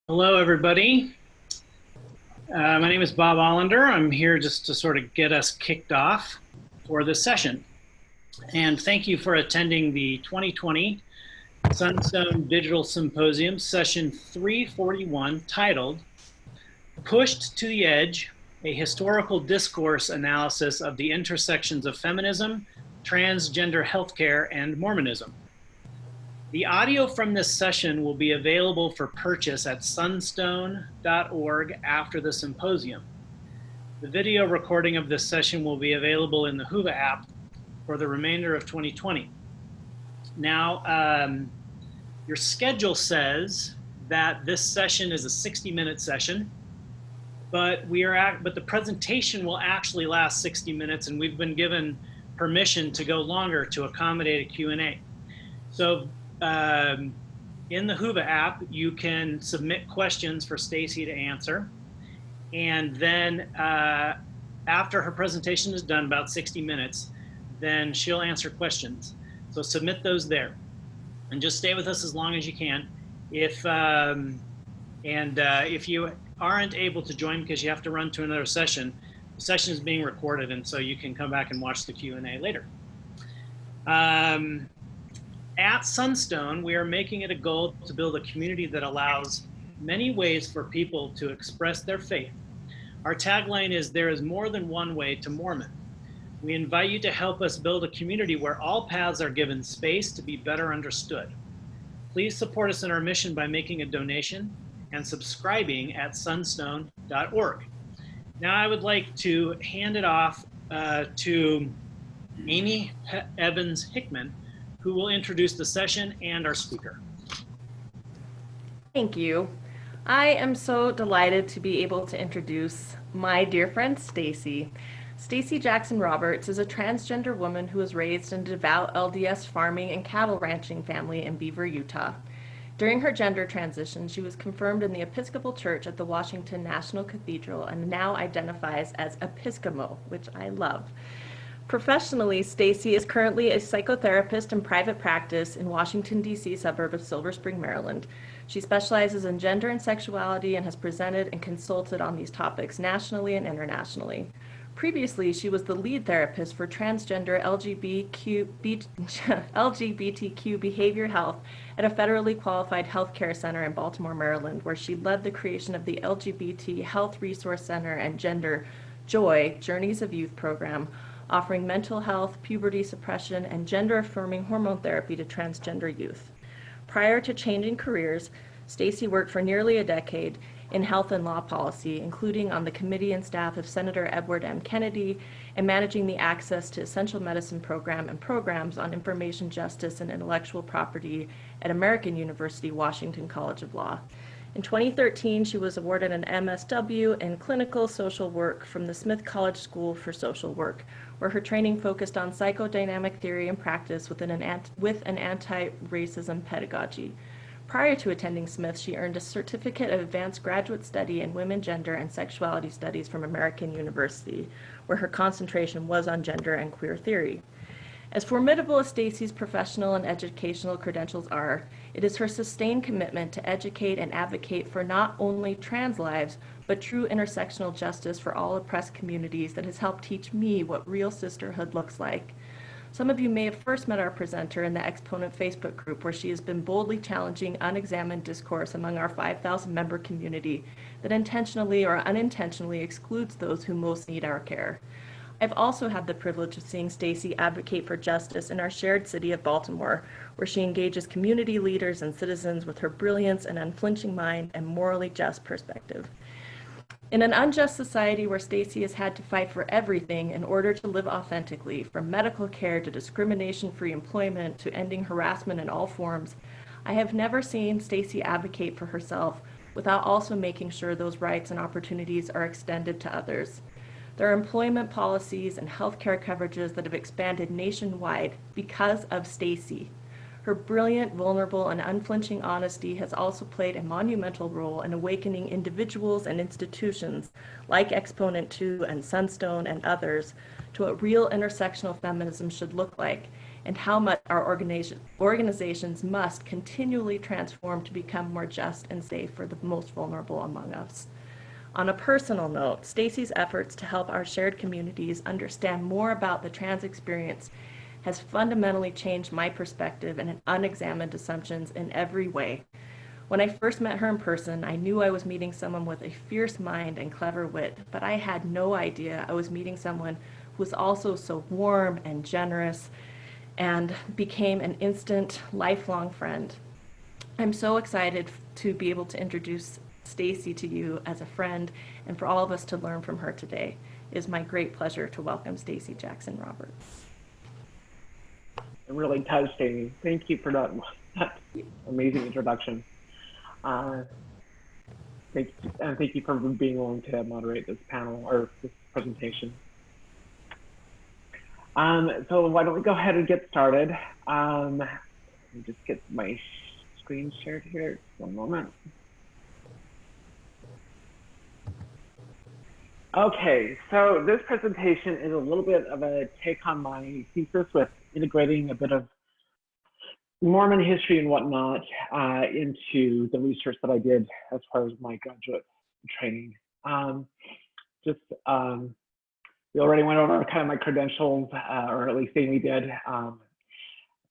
Hello, everybody. My name is Bob Hollander. I'm here just to sort of get us kicked off for this session. And thank you for attending the 2020 Sunstone Digital Symposium, session 341, titled Pushed to the Edge, a Historical Discourse Analysis of the Intersections of Feminism, Transgender Healthcare, and Mormonism. The audio from this session will be available for purchase at sunstone.org after the symposium. The video recording of this session will be available in the Whova app for the remainder of 2020. Now, your schedule says that this session is a 60-minute session, but the presentation will actually last 60 minutes, and we've been given permission to go longer to accommodate a Q&A. So in the Whova app, you can submit questions for Stacy to answer. And then after her presentation is done, about 60 minutes, then she'll answer questions. So submit those there. And just stay with us as long as you can. If you aren't able to join because you have to run to another session, the session is being recorded, and so you can come back and watch the Q&A later. At Sunstone, we are making it a goal to build a community that allows many ways for people to express their faith. Our tagline is, "There is more than one way to Mormon." We invite you to help us build a community where all paths are given space to be better understood. Please support us in our mission by making a donation and subscribing at sunstone.org. Now I would like to hand it off to Amy Evans Hickman, who will introduce the session and our speaker. Thank you. I am so delighted to be able to introduce my dear friend Stacy. Stacy Jackson Roberts is a transgender woman who was raised in a devout LDS farming and cattle ranching family in Beaver, Utah. During her gender transition, she was confirmed in the Episcopal Church at the Washington National Cathedral and now identifies as Episcomo, which I love. Professionally, Stacy is currently a psychotherapist in private practice in Washington, D.C. suburb of Silver Spring, Maryland. She specializes in gender and sexuality and has presented and consulted on these topics nationally and internationally. Previously, she was the lead therapist for transgender LGBTQ behavior health at a federally qualified healthcare center in Baltimore, Maryland, where she led the creation of the LGBT Health Resource Center and Gender Joy Journeys of Youth program, offering mental health, puberty suppression, and gender-affirming hormone therapy to transgender youth. Prior to changing careers, Stacy worked for nearly a decade in health and law policy, including on the committee and staff of Senator Edward M. Kennedy and managing the Access to Essential Medicine program and programs on information justice and intellectual property at American University Washington College of Law. In 2013, she was awarded an MSW in clinical social work from the Smith College School for Social Work, where her training focused on psychodynamic theory and practice with an anti-racism pedagogy. Prior to attending Smith, she earned a certificate of advanced graduate study in women, gender, and sexuality studies from American University, where her concentration was on gender and queer theory. As formidable as Stacy's professional and educational credentials are, it is her sustained commitment to educate and advocate for not only trans lives, but true intersectional justice for all oppressed communities that has helped teach me what real sisterhood looks like. Some of you may have first met our presenter in the Exponent Facebook group, where she has been boldly challenging unexamined discourse among our 5,000 member community that intentionally or unintentionally excludes those who most need our care. I've also had the privilege of seeing Stacy advocate for justice in our shared city of Baltimore, where she engages community leaders and citizens with her brilliance and unflinching mind and morally just perspective. In an unjust society where Stacy has had to fight for everything in order to live authentically, from medical care to discrimination-free employment to ending harassment in all forms, I have never seen Stacy advocate for herself without also making sure those rights and opportunities are extended to others. There are employment policies and healthcare coverages that have expanded nationwide because of Stacy. Her brilliant, vulnerable, and unflinching honesty has also played a monumental role in awakening individuals and institutions like Exponent 2 and Sunstone and others to what real intersectional feminism should look like, and how much our organizations must continually transform to become more just and safe for the most vulnerable among us. On a personal note, Stacy's efforts to help our shared communities understand more about the trans experience has fundamentally changed my perspective and unexamined assumptions in every way. When I first met her in person, I knew I was meeting someone with a fierce mind and clever wit, but I had no idea I was meeting someone who was also so warm and generous and became an instant, lifelong friend. I'm so excited to be able to introduce Stacy to you as a friend and for all of us to learn from her today. It is my great pleasure to welcome Stacy Jackson Roberts. It really touched me. Thank you for that amazing introduction. Thank you for being willing to moderate this panel or this presentation. So why don't we go ahead and get started? Let me just get my screen shared here. One moment. Okay, so this presentation is a little bit of a take on my thesis with integrating a bit of Mormon history and whatnot into the research that I did as far as my graduate training. We already went over kind of my credentials, or at least Amy did,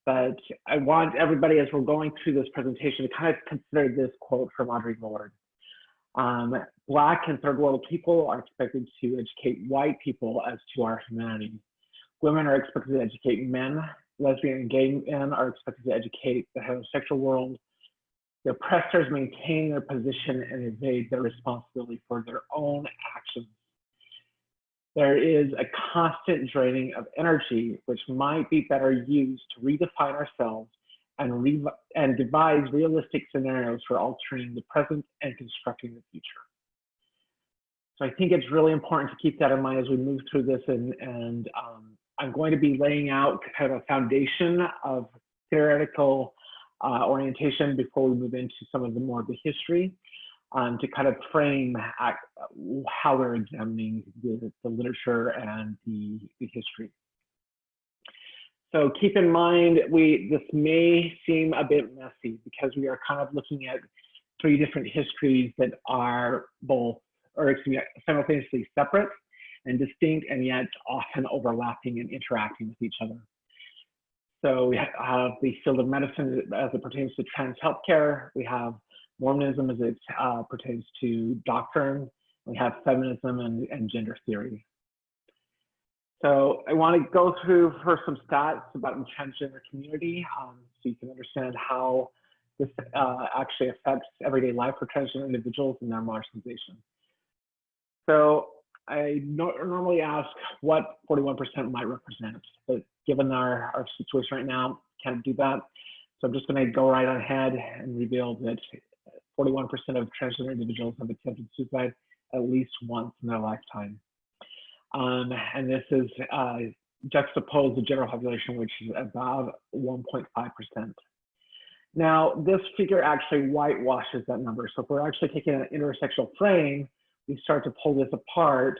but I want everybody, as we're going through this presentation, to kind of consider this quote from Audre Lorde. Black and third world people are expected to educate white people as to our humanity. Women are expected to educate men. Lesbian and gay men are expected to educate the heterosexual world. The oppressors maintain their position and evade their responsibility for their own actions. There is a constant draining of energy, which might be better used to redefine ourselves and devise realistic scenarios for altering the present and constructing the future. So I think it's really important to keep that in mind as we move through this, and I'm going to be laying out kind of a foundation of theoretical orientation before we move into some of the more of the history, to kind of frame how we're examining the literature and the history. So keep in mind, this may seem a bit messy because we are kind of looking at three different histories that are simultaneously separate and distinct, and yet often overlapping and interacting with each other. So we have the field of medicine as it pertains to trans healthcare. We have Mormonism as it pertains to doctrine. We have feminism and gender theory. So I want to go through first some stats about the transgender community, so you can understand how this actually affects everyday life for transgender individuals and their marginalization. So I normally ask what 41% might represent, but given our situation right now, can't do that. So I'm just going to go right ahead and reveal that 41% of transgender individuals have attempted suicide at least once in their lifetime. And this is juxtaposed the general population, which is about 1.5%. Now, this figure actually whitewashes that number. So if we're actually taking an intersectional frame, we start to pull this apart,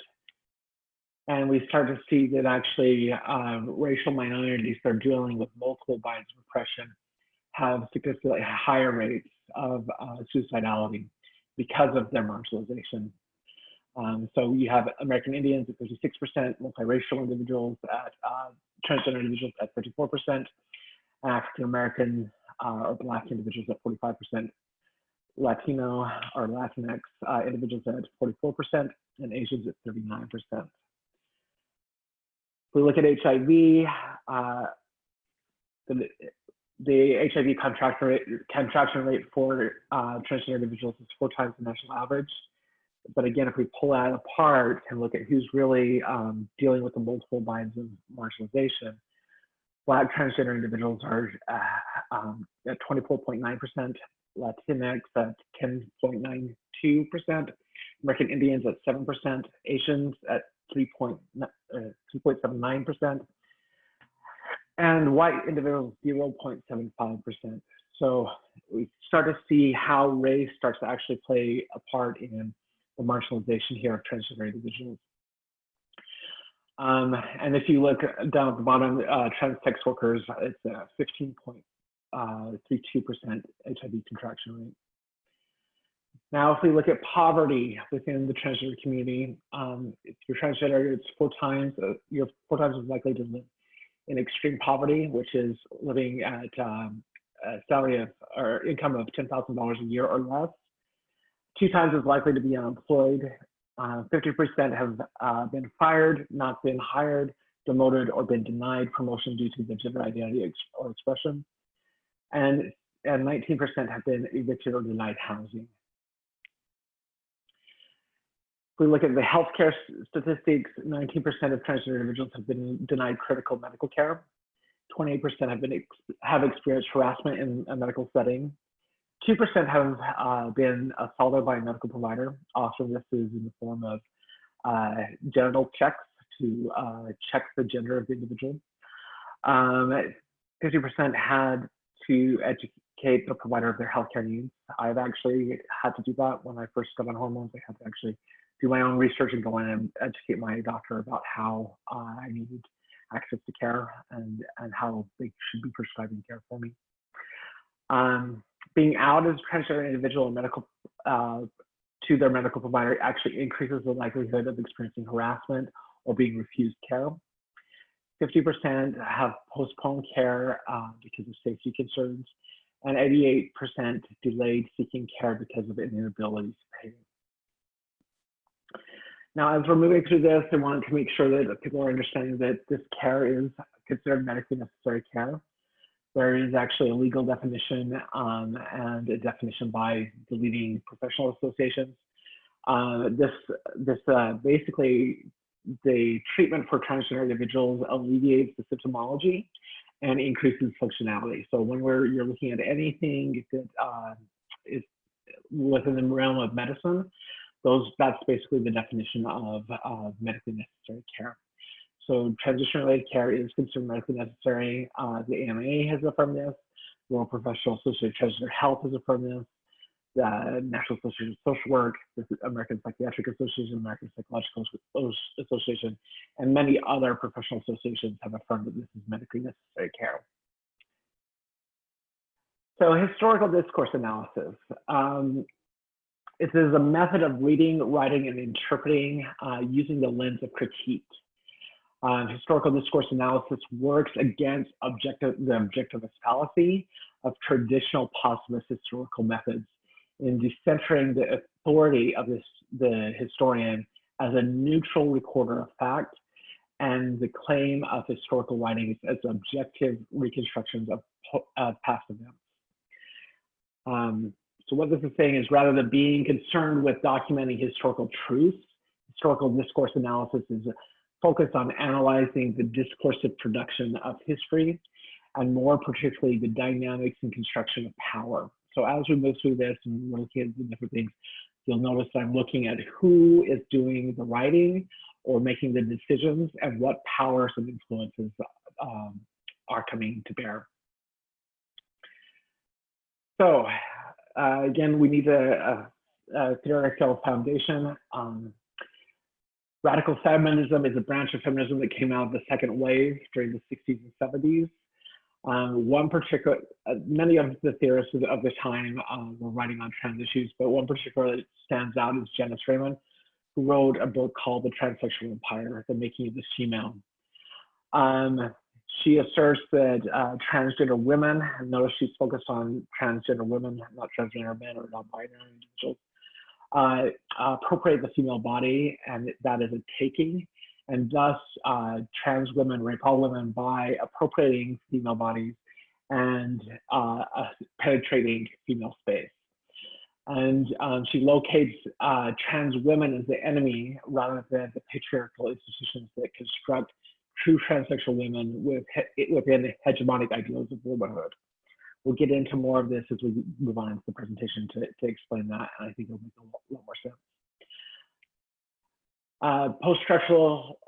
and we start to see that actually racial minorities that are dealing with multiple binds of oppression have significantly higher rates of suicidality because of their marginalization. So you have American Indians at 36%, multiracial individuals at transgender individuals at 34%, African American or Black individuals at 45%, Latino or Latinx individuals at 44%, and Asians at 39%. If we look at HIV, the HIV contraction rate for transgender individuals is 4 times the national average. But again, if we pull that apart and look at who's really dealing with the multiple binds of marginalization, Black transgender individuals are at 24.9%, Latinx at 10.92%, American Indians at 7%, Asians at 3.79%, and white individuals 0.75%. So we start to see how race starts to actually play a part in the marginalization here of transgender individuals. And if you look down at the bottom, trans sex workers, it's a 15.32% HIV contraction rate. Now, if we look at poverty within the transgender community, if you're transgender, it's you're 4 times as likely to live in extreme poverty, which is living at a salary of or income of $10,000 a year or less. 2 times as likely to be unemployed. 50% have been fired, not been hired, demoted, or been denied promotion due to the gender identity or expression. And 19% have been evicted or denied housing. If we look at the healthcare statistics, 19% of transgender individuals have been denied critical medical care. 28% have experienced harassment in a medical setting. 2% have been assaulted by a medical provider. Often this is in the form of genital checks to check the gender of the individual. 50% had to educate the provider of their healthcare needs. I've actually had to do that when I first got on hormones. I had to actually do my own research and go in and educate my doctor about how I needed access to care and how they should be prescribing care for me. Being out as a transgender individual and medical to their medical provider actually increases the likelihood of experiencing harassment or being refused care. 50% have postponed care because of safety concerns, and 88% delayed seeking care because of inability to pay. Now, as we're moving through this, I wanted to make sure that people are understanding that this care is considered medically necessary care. There is actually a legal definition and a definition by the leading professional associations. Basically, the treatment for transgender individuals alleviates the symptomology and increases functionality. So when you're looking at anything that is within the realm of medicine, that's basically the definition of medically necessary care. So transition-related care is considered medically necessary. The AMA has affirmed this. The World Professional Association of Transgender Health has affirmed this. The National Association of Social Work, the American Psychiatric Association, American Psychological Association, and many other professional associations have affirmed that this is medically necessary care. So historical discourse analysis. It is a method of reading, writing, and interpreting using the lens of critique. Historical discourse analysis works against the objectivist fallacy of traditional positivist historical methods in decentering the authority of the historian as a neutral recorder of fact and the claim of historical writings as objective reconstructions of past events. So what this is saying is, rather than being concerned with documenting historical truths, historical discourse analysis is focused on analyzing the discursive production of history, and more particularly the dynamics and construction of power. So as we move through this and we're looking at the different things, you'll notice that I'm looking at who is doing the writing or making the decisions and what powers and influences are coming to bear. So again, we need a theoretical foundation. Radical feminism is a branch of feminism that came out of the second wave during the 60s and 70s. Many of the theorists of the time were writing on trans issues, but one particular that stands out is Janice Raymond, who wrote a book called The Transsexual Empire, The Making of the Female. She asserts that transgender women, notice she's focused on transgender women, not transgender men or non-binary individuals, appropriate the female body, and that is a taking, and thus trans women rape all women by appropriating female bodies and penetrating female space. And she locates trans women as the enemy rather than the patriarchal institutions that construct true transsexual women within hegemonic ideals of womanhood. We'll get into more of this as we move on into the presentation to explain that, and I think it'll make a lot more sense. Post-structural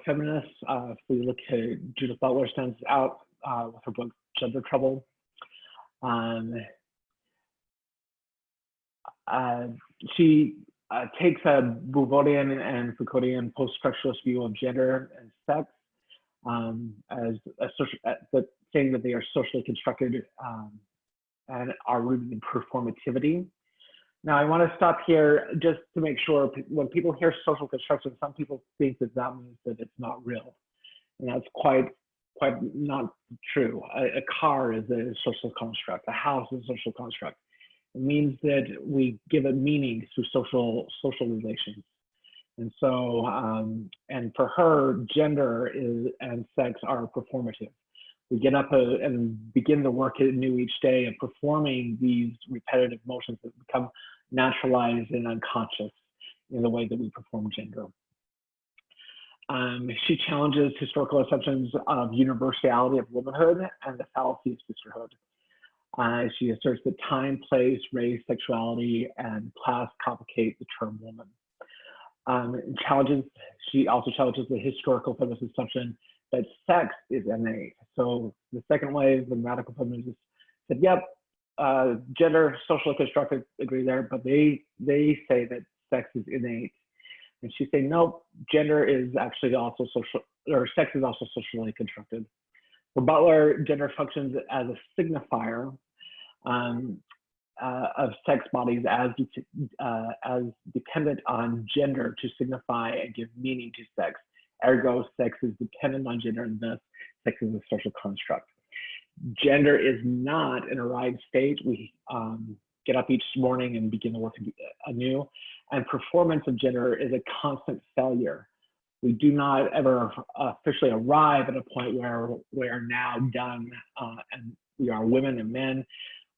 feminists, if we look at Judith Butler, stands out with her book Gender Trouble. She takes a Bouvaudian and Foucauldian post-structuralist view of gender and sex as a social, saying that they are socially constructed and are rooted in performativity. Now, I want to stop here just to make sure when people hear social construction, some people think that that means that it's not real. And that's quite not true. A car is a social construct. A house is a social construct. It means that we give it meaning through social relations. And so, and for her, gender and sex are performative. We get up and begin the work anew each day of performing these repetitive motions that become naturalized and unconscious in the way that we perform gender. She challenges historical assumptions of universality of womanhood and the fallacy of sisterhood. She asserts that time, place, race, sexuality, and class complicate the term woman. She also challenges the historical feminist assumption that sex is innate. So the second wave, the radical feminists said, yep, gender, socially constructed, agree there, but they say that sex is innate. And she's saying, no, gender is actually also social, or sex is also socially constructed. For Butler, gender functions as a signifier of sex bodies as dependent on gender to signify and give meaning to sex. Ergo, sex is dependent on gender, and thus sex is a social construct. Gender is not an arrived state. We get up each morning and begin the work anew, and performance of gender is a constant failure. We do not ever officially arrive at a point where we are now done and we are women and men,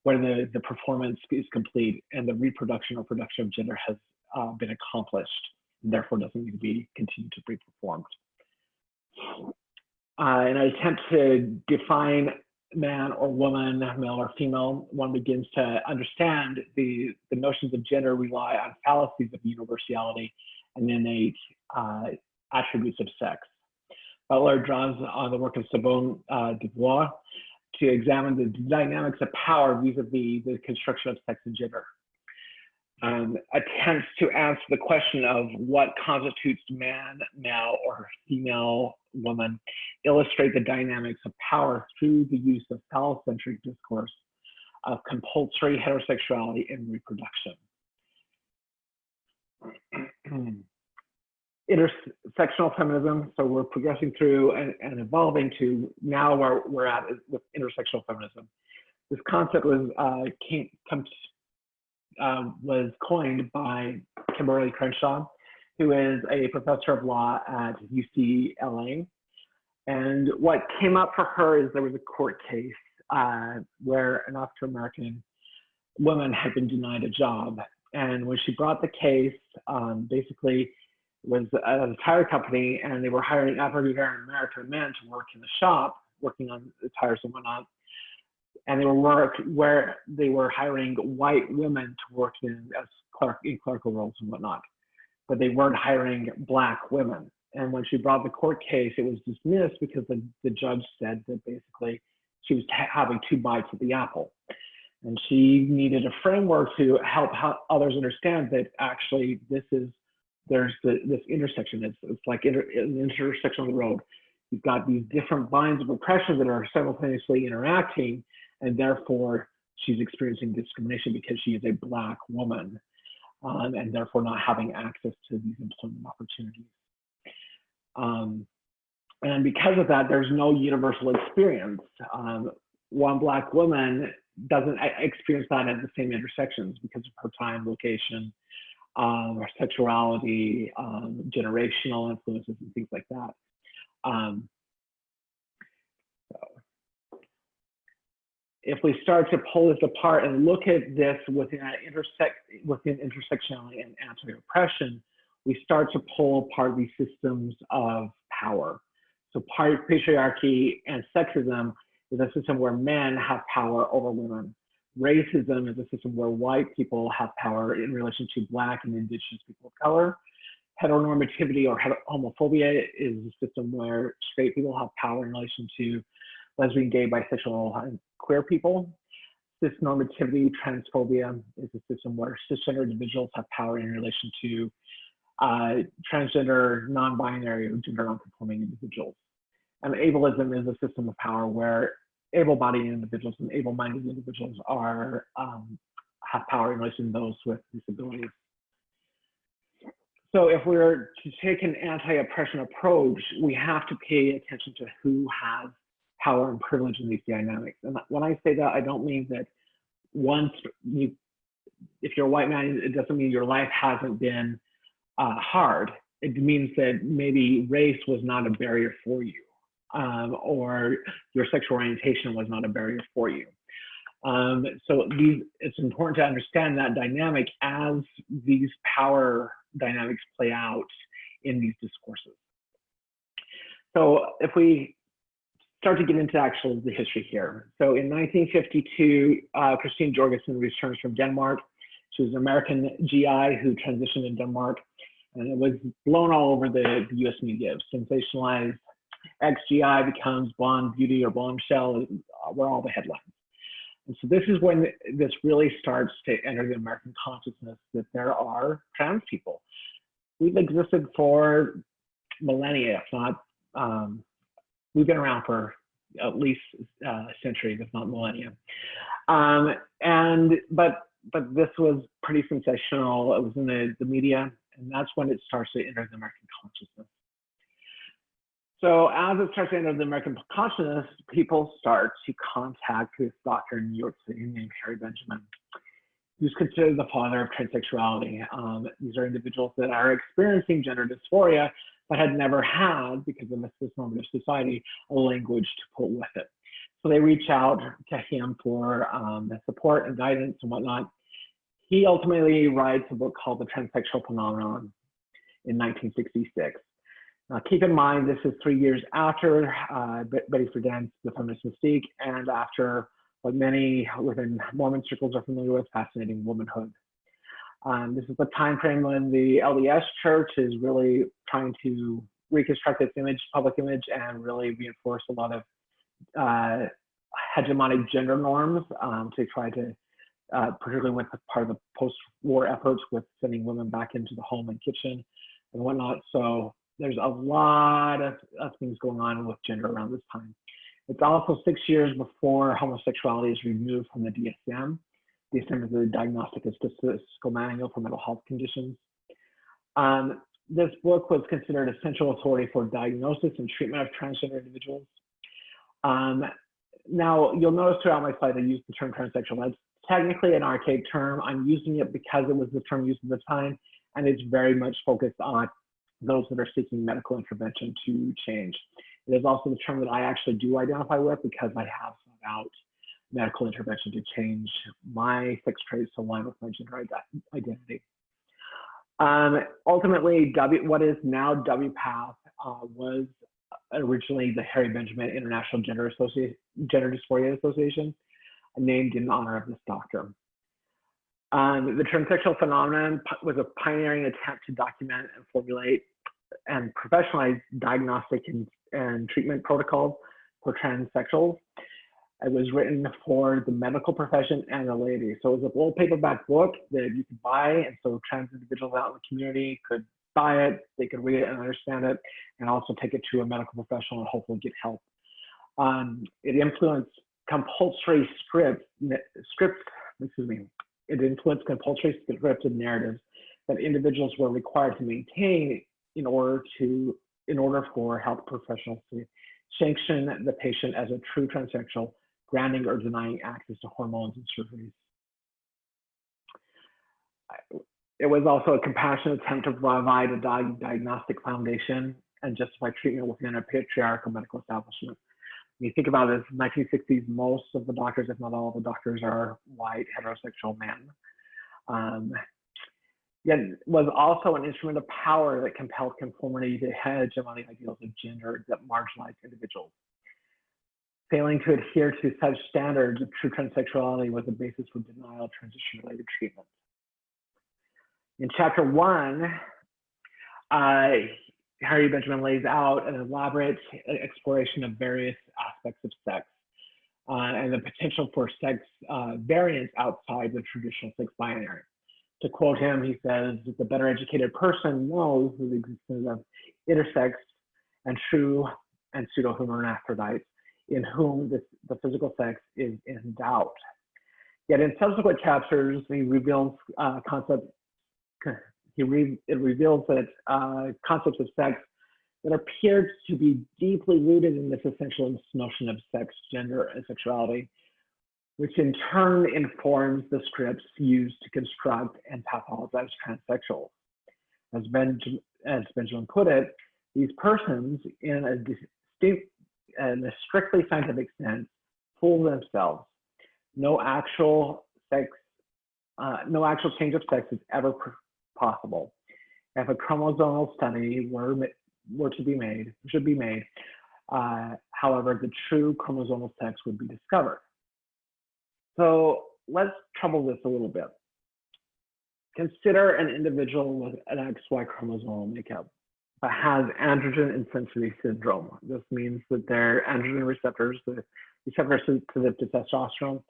where the performance is complete and the reproduction or production of gender has been accomplished, and therefore doesn't need to be continued to be performed. In an attempt to define man or woman, male or female, one begins to understand the notions of gender rely on fallacies of universality and innate attributes of sex. Butler draws on the work of Simone de Beauvoir to examine the dynamics of power vis-a-vis the construction of sex and gender. Attempts to answer the question of what constitutes man, male, or female, woman illustrate the dynamics of power through the use of phallocentric discourse of compulsory heterosexuality in reproduction. Intersectional feminism, so we're progressing through and evolving to now where we're at with intersectional feminism. This concept was coined by Kimberly Crenshaw, who is a professor of law at UCLA. And what came up for her is there was a court case where an African-American woman had been denied a job. And when she brought the case, basically it was a tire company, and they were hiring African-American men to work in the shop, working on the tires and whatnot. And they were hiring white women to work in clerical roles and whatnot, but they weren't hiring Black women. And when she brought the court case, it was dismissed because the judge said that basically she was having two bites at the apple. And she needed a framework to help others understand that actually there's this intersection. It's like an intersection on the road. You've got these different lines of oppression that are simultaneously interacting, and therefore she's experiencing discrimination because she is a Black woman, and therefore not having access to these employment opportunities. And because of that, there's no universal experience. One Black woman doesn't experience that at the same intersections because of her time, location, or sexuality, generational influences, and things like that. So if we start to pull this apart and look at this within intersectionality and anti-oppression, we start to pull apart these systems of power. So patriarchy and sexism is a system where men have power over women. Racism is a system where white people have power in relation to Black and Indigenous people of color. Heteronormativity or homophobia is a system where straight people have power in relation to lesbian, gay, bisexual, and queer people. cisnormativity transphobia is a system where cisgender individuals have power in relation to transgender, non-binary, or gender non-conforming individuals. And ableism is a system of power where able-bodied individuals and able-minded individuals are have power in relation to those with disabilities. So if we're to take an anti-oppression approach, we have to pay attention to who has power and privilege in these dynamics. And when I say that, I don't mean that if you're a white man, it doesn't mean your life hasn't been hard. It means that maybe race was not a barrier for you, or your sexual orientation was not a barrier for you. So it's important to understand that dynamic as these power dynamics play out in these discourses. So if we start to get into the history here. So in 1952, Christine Jorgensen returns from Denmark. She was an American GI who transitioned in Denmark, and it was blown all over the US media, sensationalized. Ex-GI becomes blonde beauty or bombshell, were all the headlines. And so this is when this really starts to enter the American consciousness that there are trans people. We've existed for millennia, if not, we've been around for at least centuries, if not millennia. But this was pretty sensational. It was in the media, and that's when it starts to enter the American consciousness. So as it starts to enter the American consciousness, people start to contact this doctor in New York City named Harry Benjamin, who's considered the father of transsexuality. These are individuals that are experiencing gender dysphoria, but had never had, because of the cisnormative society, a language to put with it. So they reach out to him for support and guidance and whatnot. He ultimately writes a book called The Transsexual Phenomenon in 1966. Now, keep in mind, this is 3 years after Betty Friedan's The Feminist Mystique, and after what many within Mormon circles are familiar with, fascinating womanhood. This is the time frame when the LDS Church is really trying to reconstruct its image, public image, and really reinforce a lot of hegemonic gender norms to try to, particularly with part of the post-war efforts with sending women back into the home and kitchen and whatnot. So there's a lot of things going on with gender around this time. It's also 6 years before homosexuality is removed from the DSM. DSM is the Diagnostic and Statistical Manual for Mental Health Conditions. This book was considered a central authority for diagnosis and treatment of transgender individuals. Now, you'll notice throughout my slide, I use the term transsexual. That's technically an archaic term. I'm using it because it was the term used at the time, and it's very much focused on those that are seeking medical intervention to change. It is also the term that I actually do identify with because I have sought out medical intervention to change my sex traits to align with my gender identity. Ultimately, what is now WPATH was originally the Harry Benjamin International Gender Dysphoria Association, named in honor of this doctor. The transsexual phenomenon was a pioneering attempt to document and formulate and professionalize diagnostic and treatment protocols for transsexuals. It was written for the medical profession and the laity. So it was a full paperback book that you could buy, and so trans individuals out in the community could buy it, they could read it and understand it, and also take it to a medical professional and hopefully get help. It influenced compulsory it influenced compulsory scripted narratives that individuals were required to maintain in order for health professionals to sanction the patient as a true transsexual, granting or denying access to hormones and surgeries. It was also a compassionate attempt to provide a diagnostic foundation and justify treatment within a patriarchal medical establishment. When you think about it, in the 1960s, most of the doctors, if not all of the doctors, are white heterosexual men. Yet it was also an instrument of power that compelled conformity to hegemonic ideals of gender that marginalized individuals. Failing to adhere to such standards of true transsexuality was the basis for denial of transition-related treatment. In chapter 1, Harry Benjamin lays out an elaborate exploration of various aspects of sex. and the potential for sex variance outside the traditional sex binary. To quote him, he says, the better educated person knows the existence of intersex and true and pseudo-human hermaphrodites in whom the physical sex is in doubt. Yet in subsequent chapters, he reveals it reveals that concepts of sex that appear to be deeply rooted in this essential notion of sex, gender, and sexuality, which in turn informs the scripts used to construct and pathologize transsexuals. As Benjamin put it, these persons, in a distinct and a strictly scientific sense, fool themselves. No actual change of sex is ever possible. If a chromosomal study should be made, however, the true chromosomal sex would be discovered. So let's trouble this a little bit. Consider an individual with an XY chromosomal makeup but has androgen insensitivity syndrome. This means that their androgen receptors, the receptors sensitive to testosterone,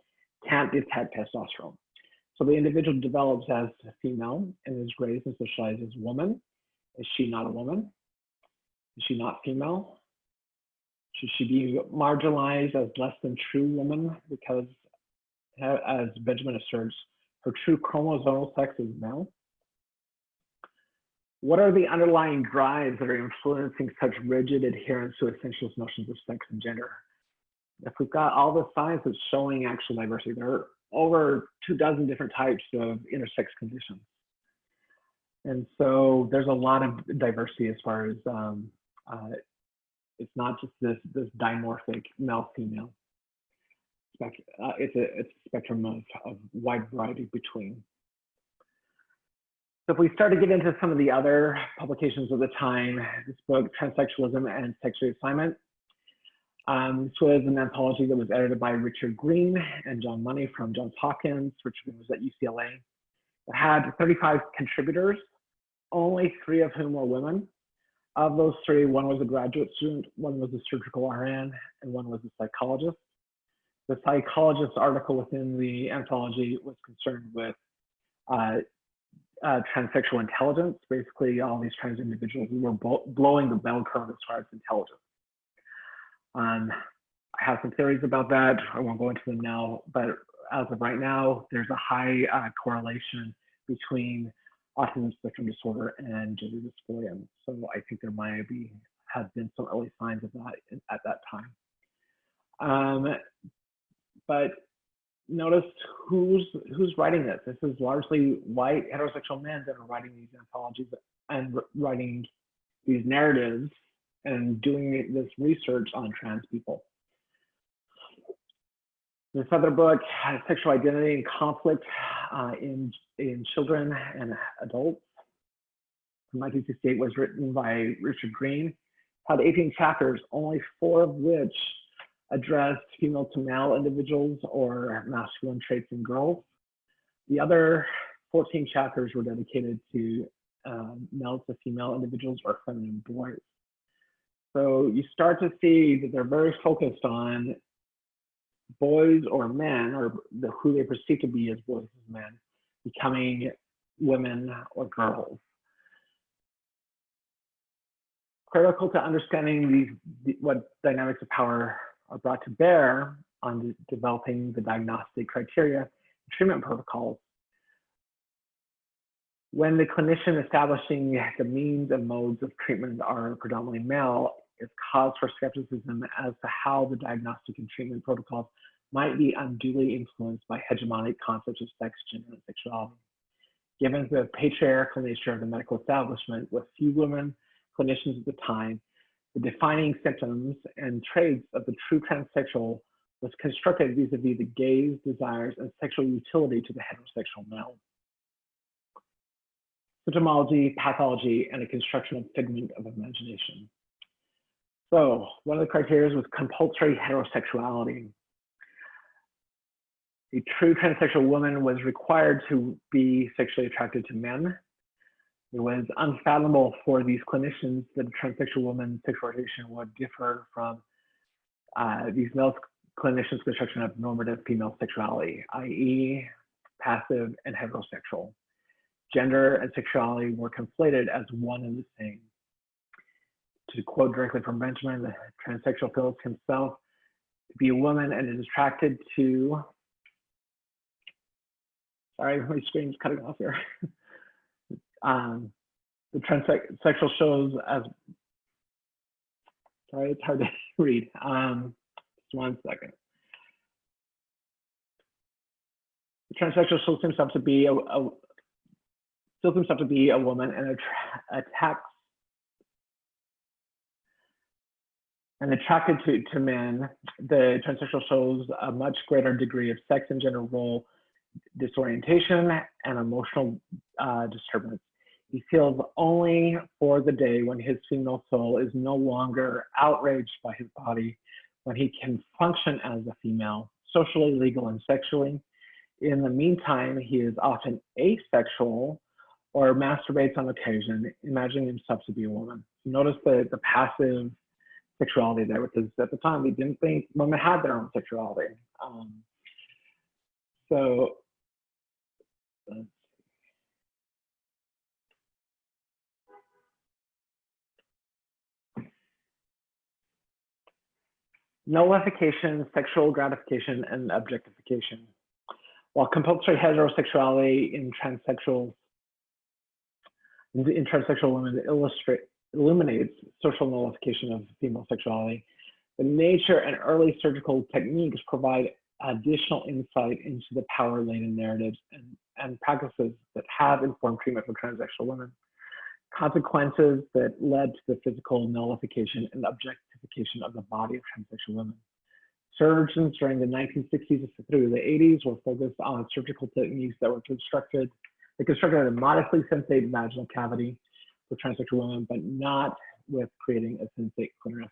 can't detect testosterone. So the individual develops as a female and is raised and socialized as a woman. Is she not a woman? Is she not female? Should she be marginalized as less than true woman because, as Benjamin asserts, her true chromosomal sex is male? What are the underlying drives that are influencing such rigid adherence to essential notions of sex and gender? If we've got all the science that's showing actual diversity, there are over 24 different types of intersex conditions. And so there's a lot of diversity as far as, it's not just this dimorphic male-female. It's a spectrum of wide variety between. So if we start to get into some of the other publications of the time, this book, Transsexualism and Sex Reassignment, this was an anthology that was edited by Richard Green and John Money from Johns Hopkins. Richard Green was at UCLA. It had 35 contributors, only 3 of whom were women. Of those 3, one was a graduate student, one was a surgical RN, and one was a psychologist. The psychologist article within the anthology was concerned with transsexual intelligence. Basically, all these trans individuals were blowing the bell curve as far as intelligence. I have some theories about that. I won't go into them now, but as of right now, there's a high correlation between autism spectrum disorder and gender dysphoria. So I think there might have been some early signs of that at that time. But notice who's writing this. This is largely white heterosexual men that are writing these anthologies and writing these narratives and doing this research on trans people. This other book, Sexual Identity and Conflict in Children and Adults, from 1968, was written by Richard Green. It had 18 chapters, only 4 of which addressed female to male individuals or masculine traits in girls. The other 14 chapters were dedicated to male to female individuals or feminine boys. So you start to see that they're very focused on boys or men, or who they perceive to be as boys and men, becoming women or girls. Critical to understanding what dynamics of power are brought to bear on developing the diagnostic criteria and treatment protocols. When the clinician establishing the means and modes of treatment are predominantly male, it's cause for skepticism as to how the diagnostic and treatment protocols might be unduly influenced by hegemonic concepts of sex, gender, and sexuality. Given the patriarchal nature of the medical establishment with few women clinicians at the time, the defining symptoms and traits of the true transsexual was constructed vis-a-vis the gaze, desires, and sexual utility to the heterosexual male. Symptomology, pathology, and a construction of figment of imagination. So one of the criteria was compulsory heterosexuality. A true transsexual woman was required to be sexually attracted to men. It was unfathomable for these clinicians that a transsexual woman's sexual orientation would differ from these male clinicians' construction of normative female sexuality, i.e. passive and heterosexual. Gender and sexuality were conflated as one and the same. To quote directly from Benjamin, the transsexual feels himself to be a woman and is attracted to, sorry, my screen's cutting off here. The transsexual shows as, sorry, it's hard to read. Just 1 second. The transsexual shows himself to be a woman and attracted to men. The transsexual shows a much greater degree of sex and gender role disorientation and emotional disturbance. He feels only for the day when his female soul is no longer outraged by his body, when he can function as a female, socially, legal, and sexually. In the meantime, he is often asexual or masturbates on occasion, imagining himself to be a woman. Notice the passive sexuality there, because at the time we didn't think women had their own sexuality. So nullification, sexual gratification, and objectification. While compulsory heterosexuality in transsexual women illuminates social nullification of female sexuality, the nature and early surgical techniques provide additional insight into the power-laden narratives and practices that have informed treatment for transsexual women. Consequences that led to the physical nullification and objectification of the body of transsexual women. Surgeons during the 1960s through the 80s were focused on surgical techniques that were constructed. They constructed a modestly sensate vaginal cavity for transsexual women, but not with creating a sensate clitoris.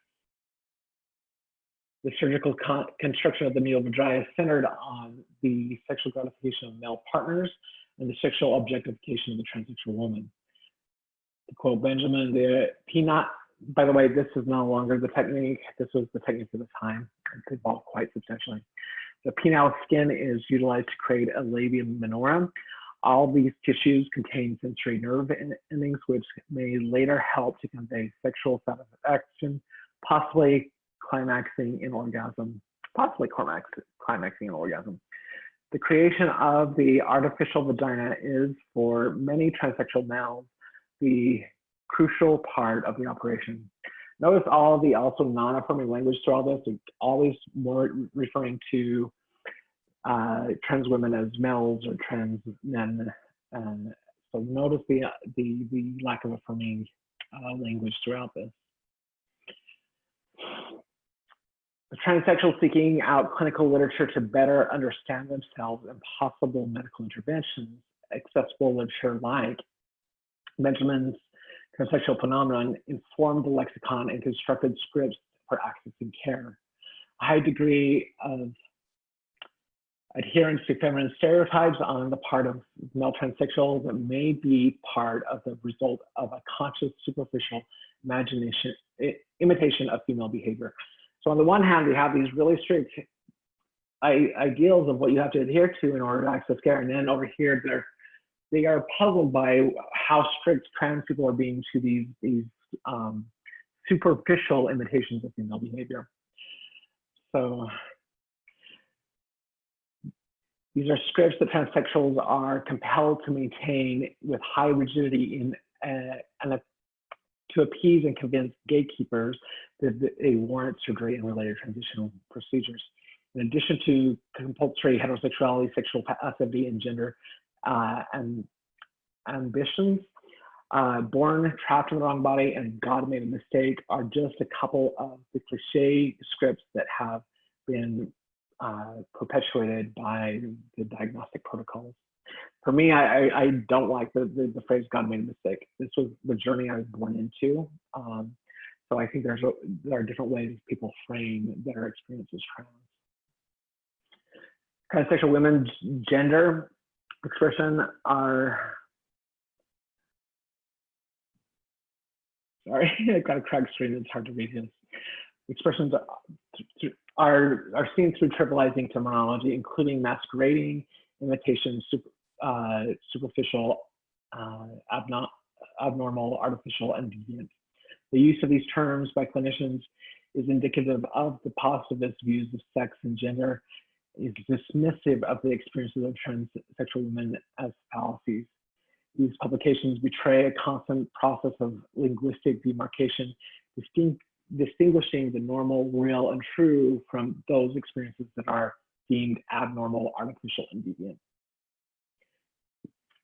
The surgical construction of the neovagina centered on the sexual gratification of male partners and the sexual objectification of the transsexual woman. To quote Benjamin, the penile, by the way, this is no longer the technique. This was the technique of the time. It's evolved quite substantially. The penile skin is utilized to create a labia minora. All these tissues contain sensory nerve endings, which may later help to convey sexual satisfaction, possibly climaxing in orgasm. The creation of the artificial vagina is, for many transsexual males, the crucial part of the operation. Notice all the also non-affirming language through all this, always more referring to trans women as males or trans men. So notice the lack of affirming language throughout this. The transsexual seeking out clinical literature to better understand themselves and possible medical interventions, accessible literature like Benjamin's Transsexual Phenomenon, informed the lexicon and constructed scripts for accessing care. A high degree of adherence to feminine stereotypes on the part of male transsexuals may be part of the result of a conscious, superficial imitation of female behavior. So on the one hand, we have these really strict ideals of what you have to adhere to in order to access care, and then over here, they are puzzled by how strict trans people are being to these superficial imitations of female behavior. So these are scripts that transsexuals are compelled to maintain with high rigidity to appease and convince gatekeepers that they warrant surgery and related transitional procedures. In addition to compulsory heterosexuality, sexual passivity, and gender and ambitions, born trapped in the wrong body and God made a mistake are just a couple of the cliche scripts that have been perpetuated by the diagnostic protocols. For me, I don't like the phrase God made a mistake. This was the journey I was born into. So I think there are different ways people frame their experience as trans. Transsexual women's gender expression are, sorry, I've got a cracked screen, it's hard to read this. Expressions are seen through trivializing terminology, including masquerading, imitation, superficial, abnormal, artificial, and deviant. The use of these terms by clinicians is indicative of the positivist views of sex and gender, is dismissive of the experiences of transsexual women as fallacies. These publications betray a constant process of linguistic demarcation, distinguishing the normal, real, and true from those experiences that are deemed abnormal, artificial, and deviant.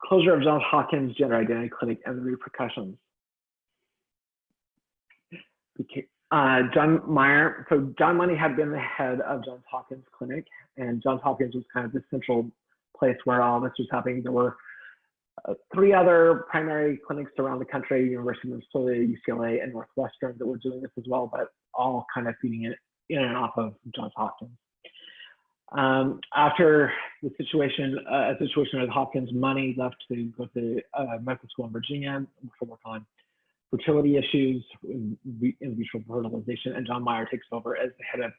Closure of Johns Hopkins Gender Identity Clinic and the repercussions. John Meyer, so John Money had been the head of Johns Hopkins Clinic, and Johns Hopkins was kind of the central place where all this was happening. There were 3 other primary clinics around the country, University of Minnesota, UCLA, and Northwestern, that were doing this as well, but all kind of feeding it in and off of Johns Hopkins. After the situation, at Hopkins, Money left to go to medical school in Virginia to work on fertility issues, in vitro fertilization, and John Meyer takes over as the head of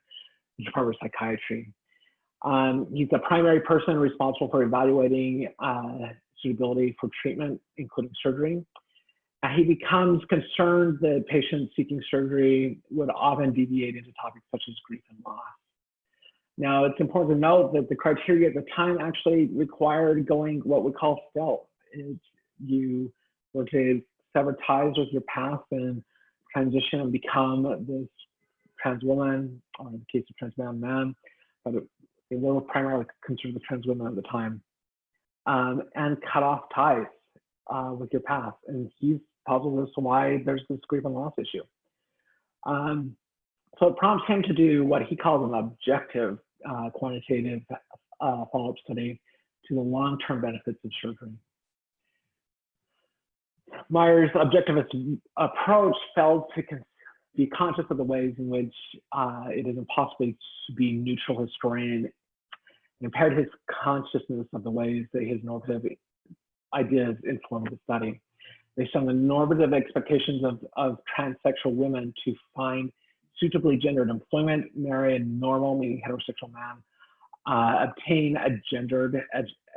the Department of Psychiatry. He's the primary person responsible for evaluating suitability for treatment, including surgery. He becomes concerned that patients seeking surgery would often deviate into topics such as grief and loss. Now, it's important to note that the criteria at the time actually required going what we call stealth. You were to sever ties with your past and transition and become this trans woman, or in the case of trans man, but they were primarily concerned with trans women at the time, and cut off ties with your past. And he's puzzled as to why there's this grief and loss issue. So it prompts him to do what he calls an objective quantitative follow-up study to the long-term benefits of surgery. Meyer's objectivist approach failed to be conscious of the ways in which it is impossible to be neutral historian, and impaired his consciousness of the ways that his normative ideas informed the study. Based on the normative expectations of transsexual women to find suitably gendered employment, marry a normal, meaning heterosexual man, obtain a gendered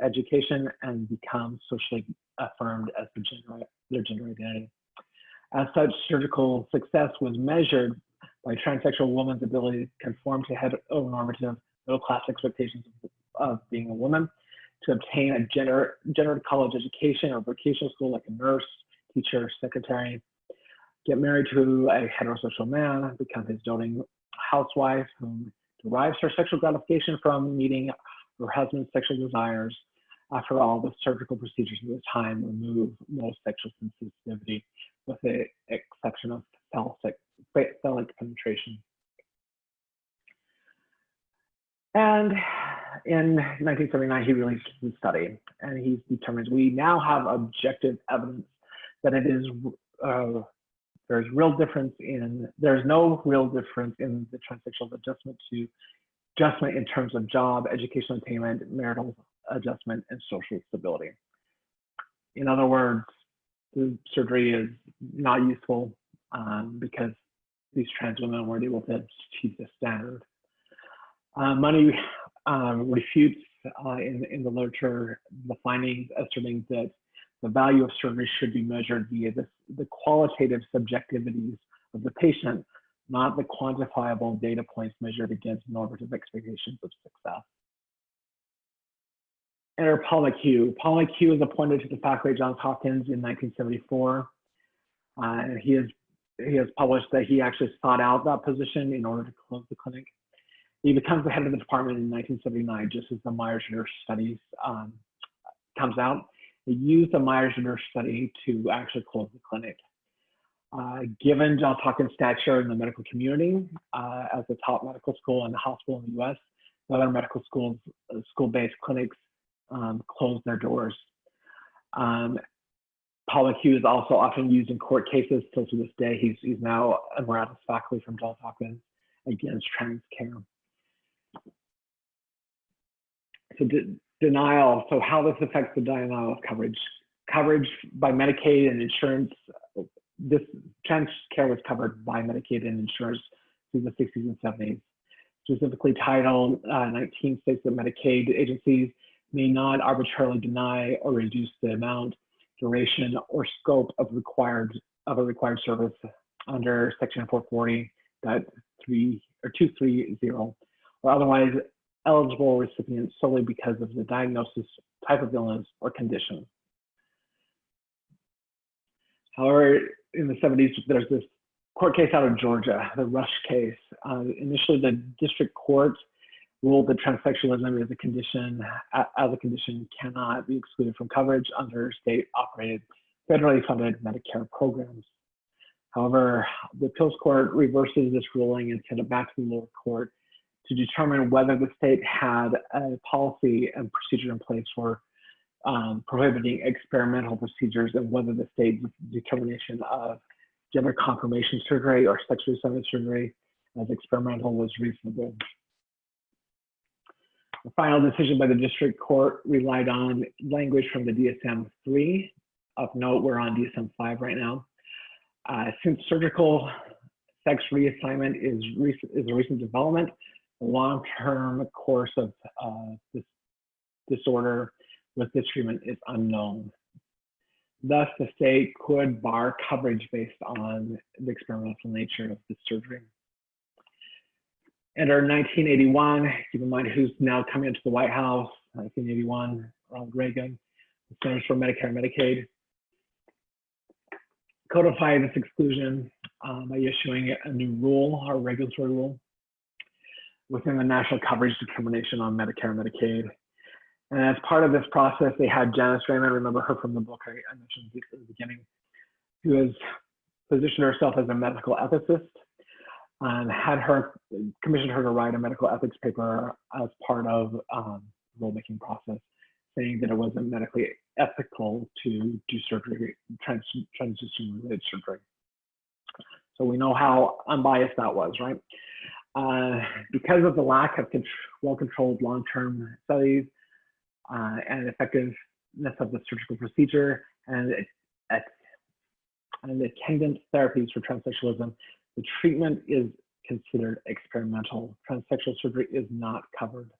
education, and become socially affirmed as their gender identity. As such, surgical success was measured by transsexual women's ability to conform to heteronormative middle-class expectations of being a woman, to obtain a gendered college education or vocational school like a nurse, teacher, secretary, get married to a heterosexual man, become his doting housewife who derives her sexual gratification from meeting her husband's sexual desires. After all, the surgical procedures at the time remove most sexual sensitivity, with the exception of phallic penetration. And in 1979, he released the study, and he determines we now have objective evidence that it is there's no real difference in the transsexual adjustment in terms of job, educational attainment, marital adjustment, and social stability. In other words, the surgery is not useful because these trans women weren't able to achieve the standard. Money refutes in the literature the findings, asserting that the value of surgery should be measured via the qualitative subjectivities of the patient, not the quantifiable data points measured against normative expectations of success. Enter Paul McHugh. Paul McHugh was appointed to the faculty at Johns Hopkins in 1974. And he has published that he actually sought out that position in order to close the clinic. He becomes the head of the department in 1979, just as the Myers-Ritter studies comes out. He used the Myers-Ritter study to actually close the clinic. Given Johns Hopkins' stature in the medical community as the top medical school and hospital in the US, other medical schools, school-based clinics closed their doors. Paul McHugh is also often used in court cases still to this day. He's now a Emeritus faculty from Johns Hopkins against trans care. So denial, so how this affects the denial of coverage. Coverage by Medicaid and insurance. This trans care was covered by Medicaid and insurance through the 60s and 70s. specifically Title 19 states that Medicaid agencies may not arbitrarily deny or reduce the amount, duration, or scope of a required service under Section 440.230, or otherwise eligible recipients solely because of the diagnosis, type of illness, or condition. However, in the 70s, there's this court case out of Georgia, the Rush case. Initially, the district court ruled that transsexualism is a condition, cannot be excluded from coverage under state-operated, federally funded Medicare programs. However, the appeals court reverses this ruling and sent it back to the lower court to determine whether the state had a policy and procedure in place for prohibiting experimental procedures, and whether the state's determination of gender confirmation surgery or sex reassignment surgery as experimental was reasonable. The final decision by the district court relied on language from the DSM-3. Of note, we're on DSM-5 right now. Since surgical sex reassignment is a recent development, the long-term course of this disorder with this treatment is unknown. Thus, the state could bar coverage based on the experimental nature of the surgery. Enter 1981, keep in mind who's now coming into the White House, 1981, Ronald Reagan, the Centers for Medicare and Medicaid, codified this exclusion by issuing a new rule, or regulatory rule, within the National Coverage Determination on Medicare and Medicaid. And as part of this process, they had Janice Raymond, remember her from the book I mentioned at the beginning, who has positioned herself as a medical ethicist, and commissioned her to write a medical ethics paper as part of the rulemaking process, saying that it wasn't medically ethical to do surgery, transition-related surgery. So we know how unbiased that was, right? Because of the lack of well-controlled long-term studies and effectiveness of the surgical procedure and attendant therapies for transsexualism, the treatment is considered experimental. Transsexual surgery is not covered.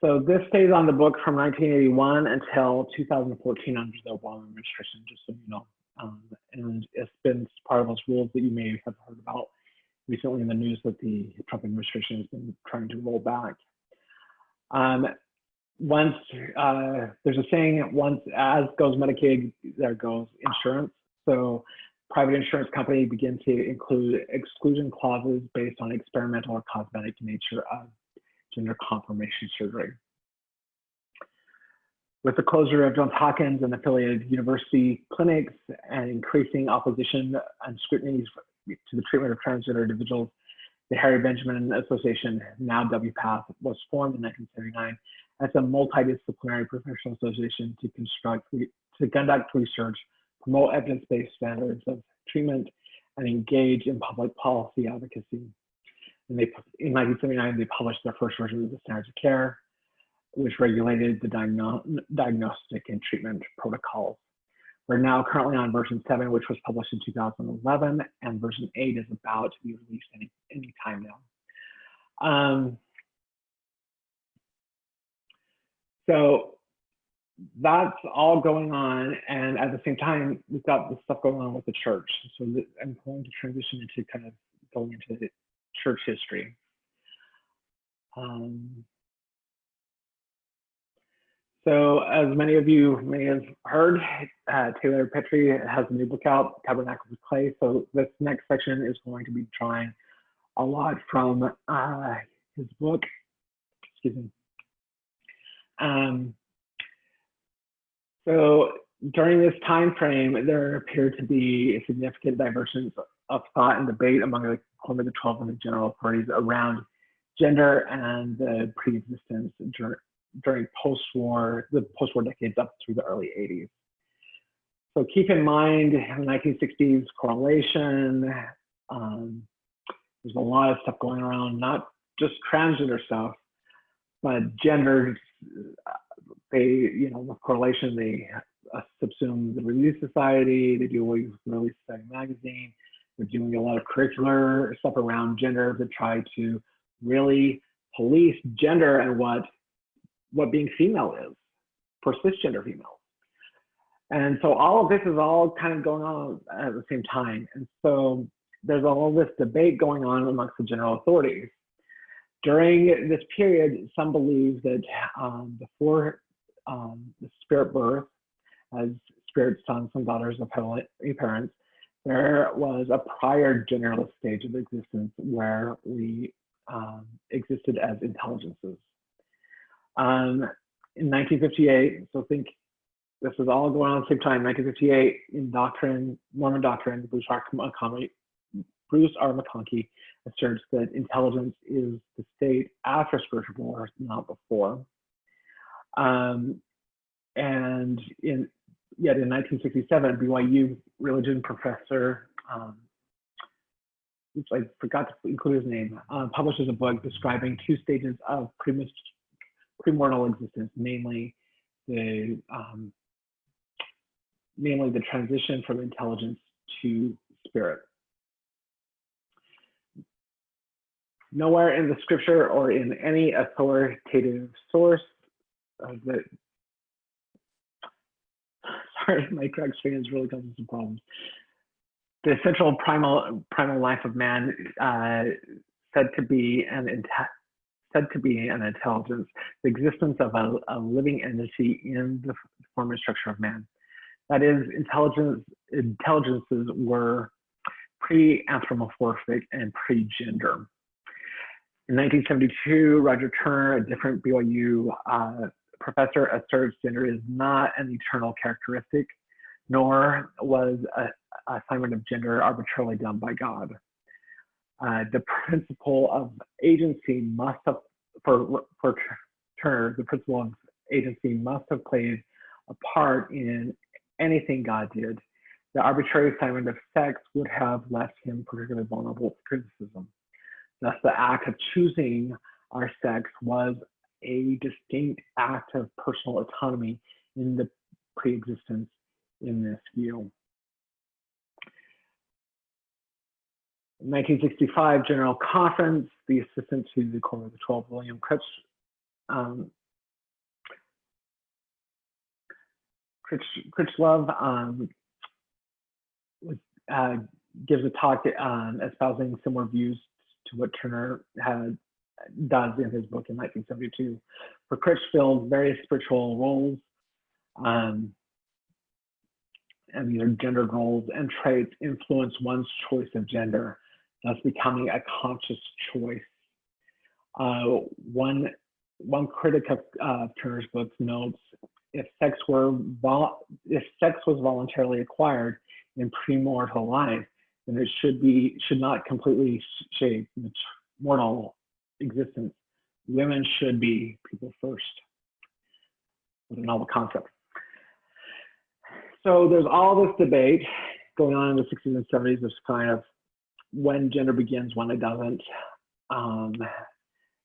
So this stays on the book from 1981 until 2014 under the Obama administration, just so you know. And it's been part of those rules that you may have heard about recently in the news that the Trump administration has been trying to roll back. There's a saying, once as goes Medicaid, there goes insurance. So private insurance companies begin to include exclusion clauses based on experimental or cosmetic nature of gender confirmation surgery. With the closure of Johns Hopkins and affiliated university clinics and increasing opposition and scrutiny to the treatment of transgender individuals, the Harry Benjamin Association, now WPATH, was formed in 1979 as a multidisciplinary professional association to conduct research, promote evidence-based standards of treatment, and engage in public policy advocacy. And in 1979, they published their first version of the Standards of Care, which regulated the diagnostic and treatment protocols. We're now currently on version 7, which was published in 2011, and version 8 is about to be released any time now. So that's all going on, and at the same time, we've got this stuff going on with the church. So I'm going to transition into kind of going into the church history. So as many of you may have heard, Taylor Petrie has a new book out, Tabernacles of Clay. So this next section is going to be drawing a lot from his book, excuse me. So during this time frame, there appeared to be a significant divergence of thought and debate among the Quorum of the 12 and the general authorities around gender and the pre-existence during the post-war decades up through the early 80s. So keep in mind, in the 1960s, correlation, there's a lot of stuff going around, not just transgender stuff, but gender. With correlation, they subsume the Relief Society, they deal with the Relief Society magazine, they're doing a lot of curricular stuff around gender to try to really police gender and what being female is for cisgender females. And so all of this is all kind of going on at the same time. And so there's all this debate going on amongst the general authorities. During this period, some believe that before the spirit birth, as spirit sons and daughters of heavenly parents, there was a prior genderless stage of existence where we existed as intelligences. In 1958, so think this is all going on at the same time, 1958, in doctrine, Mormon doctrine, Bruce R. McConkie asserts that intelligence is the state after spiritual birth, not before. And yet in 1967, BYU religion professor, oops, I forgot to include his name, publishes a book describing two stages of premortal existence, namely the transition from intelligence to spirit. Nowhere in the scripture or in any authoritative source sorry, my cracked screen is really causing some problems. The essential primal life of man said to be an intelligence, the existence of a living entity in the form and structure of man. That is, intelligences were pre-anthropomorphic and pre-gender. In 1972, Roger Turner, a different BYU professor, asserts gender is not an eternal characteristic, nor was an assignment of gender arbitrarily done by God. The principle of agency must have, for Turner, the principle of agency must have played a part in anything God did. The arbitrary assignment of sex would have left him particularly vulnerable to criticism. Thus, the act of choosing our sex was a distinct act of personal autonomy in the pre-existence in this view. In 1965, General Conference, the assistant to the Quorum of the 12, William Critchlove, gives a talk espousing similar views to what Turner does in his book in 1972. For Critchfield, various spiritual roles and these are gendered roles and traits influence one's choice of gender, thus becoming a conscious choice. One critic of Turner's books notes, if sex was voluntarily acquired in premortal life, then it should not completely shape mortal existence. Women should be people first. What a novel concept. So there's all this debate going on in the 60s and 70s of kind of when gender begins, when it doesn't. And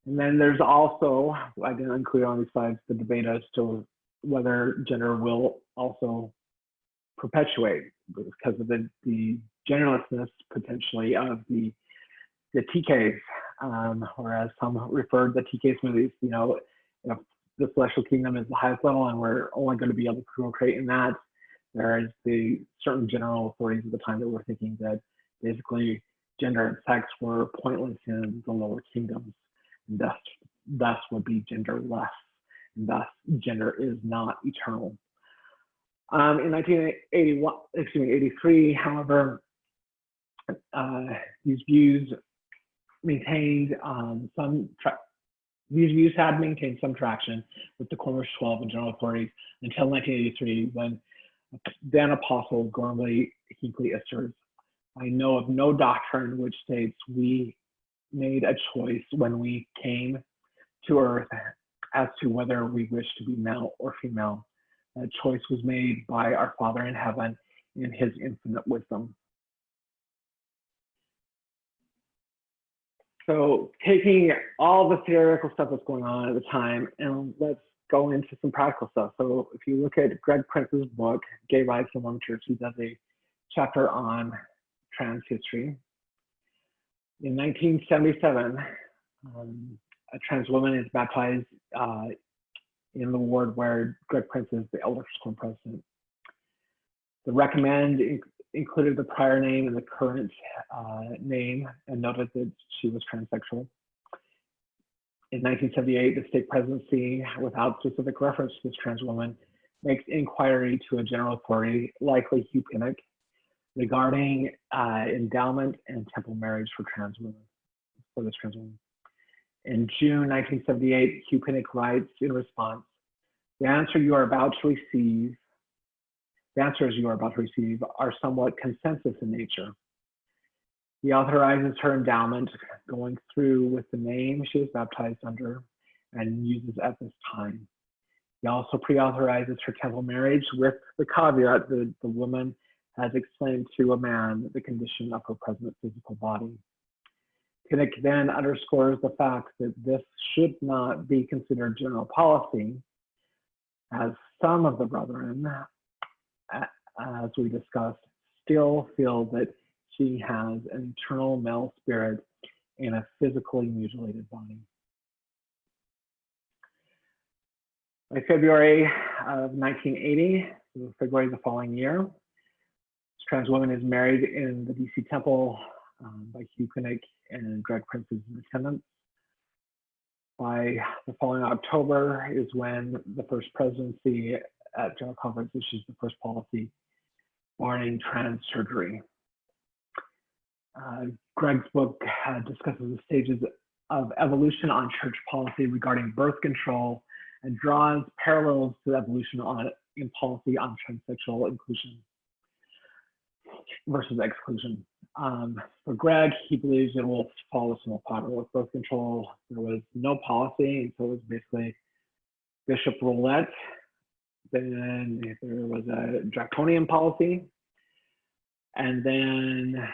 then there's also, I didn't include on these slides, the debate as to whether gender will also perpetuate because of the genderlessness potentially of the TKs, or as some referred the TK smoothies, you know, if the celestial kingdom is the highest level and we're only going to be able to procreate in that, there is the certain general authorities at the time that were thinking that basically gender and sex were pointless in the lower kingdoms, and thus would be genderless, and thus gender is not eternal. In 1983, however, these views had maintained some traction with the Quorum of 12 and general authorities until 1983, when then Apostle Gormley Hinckley asserts, I know of no doctrine which states we made a choice when we came to earth as to whether we wish to be male or female. That choice was made by our Father in heaven in his infinite wisdom. So taking all the theoretical stuff that's going on at the time, and let's go into some practical stuff. So if you look at Greg Prince's book, Gay Rights in Mormon Church, he does a chapter on trans history. In 1977, A trans woman is baptized in the ward where Greg Prince is the elder quorum president. The recommend included the prior name and the current name and noted that she was transsexual. In 1978, the stake presidency, without specific reference to this trans woman, makes inquiry to a general authority, likely Hugh Pinnock, regarding endowment and temple marriage for trans women, for this trans woman. In June 1978, Hugh Pinnock writes in response, the answers you are about to receive are somewhat consensus in nature. He authorizes her endowment going through with the name she was baptized under and uses at this time. He also pre-authorizes her temple marriage with the caveat that the woman has explained to a man the condition of her present physical body. Pinnock then underscores the fact that this should not be considered general policy, as some of the brethren, as we discussed, still feel that she has an eternal male spirit in a physically mutilated body. By February of 1980, so February the following year, this trans woman is married in the DC Temple by Hugh Pinnock and Greg Prince is in attendance. By the following October is when the first presidency at General Conference issues the first policy barring trans surgery. Greg's book discusses the stages of evolution on church policy regarding birth control and draws parallels to the evolution in policy on transsexual inclusion versus exclusion. For Greg, he believes it will follow a similar pattern. With birth control, there was no policy, and so it was basically bishop roulette. Then there was a draconian policy, and then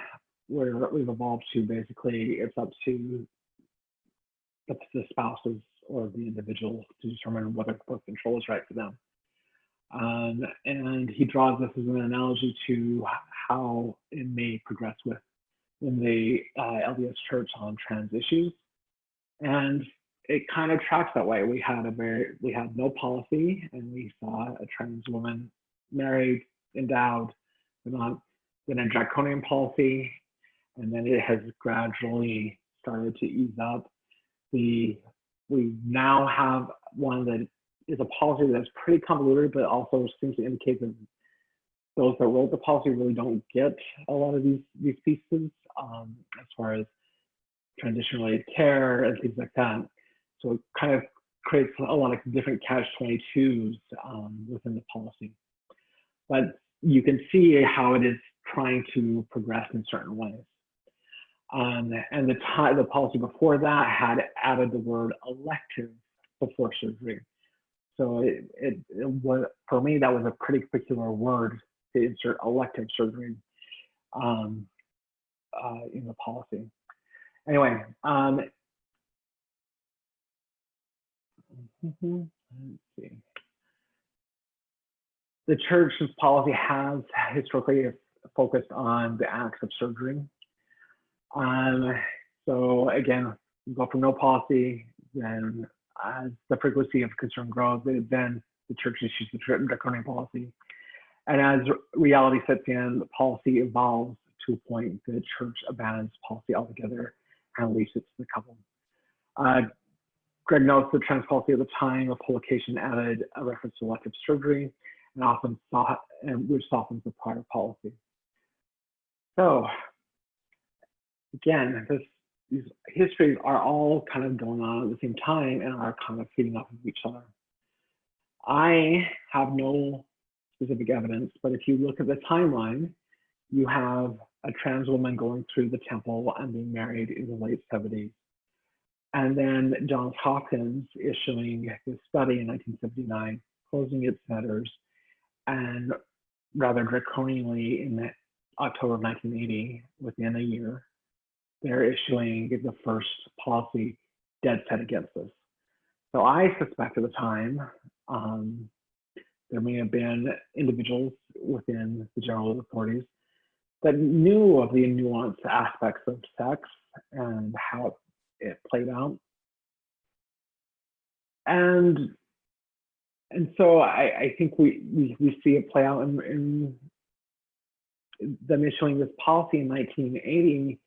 we've evolved to basically it's up to the spouses or the individual to determine whether birth control is right for them. And he draws this as an analogy to how it may progress in the LDS Church on trans issues, and it kind of tracks that way. We had no policy, and we saw a trans woman married, endowed, then a draconian policy, and then it has gradually started to ease up. We now have one that is a policy that's pretty convoluted, but also seems to indicate that those that wrote the policy really don't get a lot of these pieces as far as transition-related care and things like that. So it kind of creates a lot of different catch-22s within the policy. But you can see how it is trying to progress in certain ways. And the policy before that had added the word elective before surgery. So it was, for me, that was a pretty particular word to insert elective surgery in the policy. Anyway, let's see. The church's policy has historically focused on the acts of surgery. So again, we go from no policy, then as the frequency of concern grows, then the church issues the draconian policy. And as reality sets in, the policy evolves to a point that the church abandons policy altogether and leaves it to the couple. Greg notes the trans policy at the time of publication added a reference to elective surgery and often which softens the prior policy. So again, these histories are all kind of going on at the same time and are kind of feeding off of each other. I have no specific evidence, but if you look at the timeline, you have a trans woman going through the temple and being married in the late 70s. And then Johns Hopkins issuing this study in 1979, closing its centers, and rather draconianly in October of 1980, within a year, they're issuing the first policy dead set against this. So I suspect at the time, there may have been individuals within the general authorities that knew of the nuanced aspects of sex and how it played out. And so I think we see it play out in them issuing this policy in 1980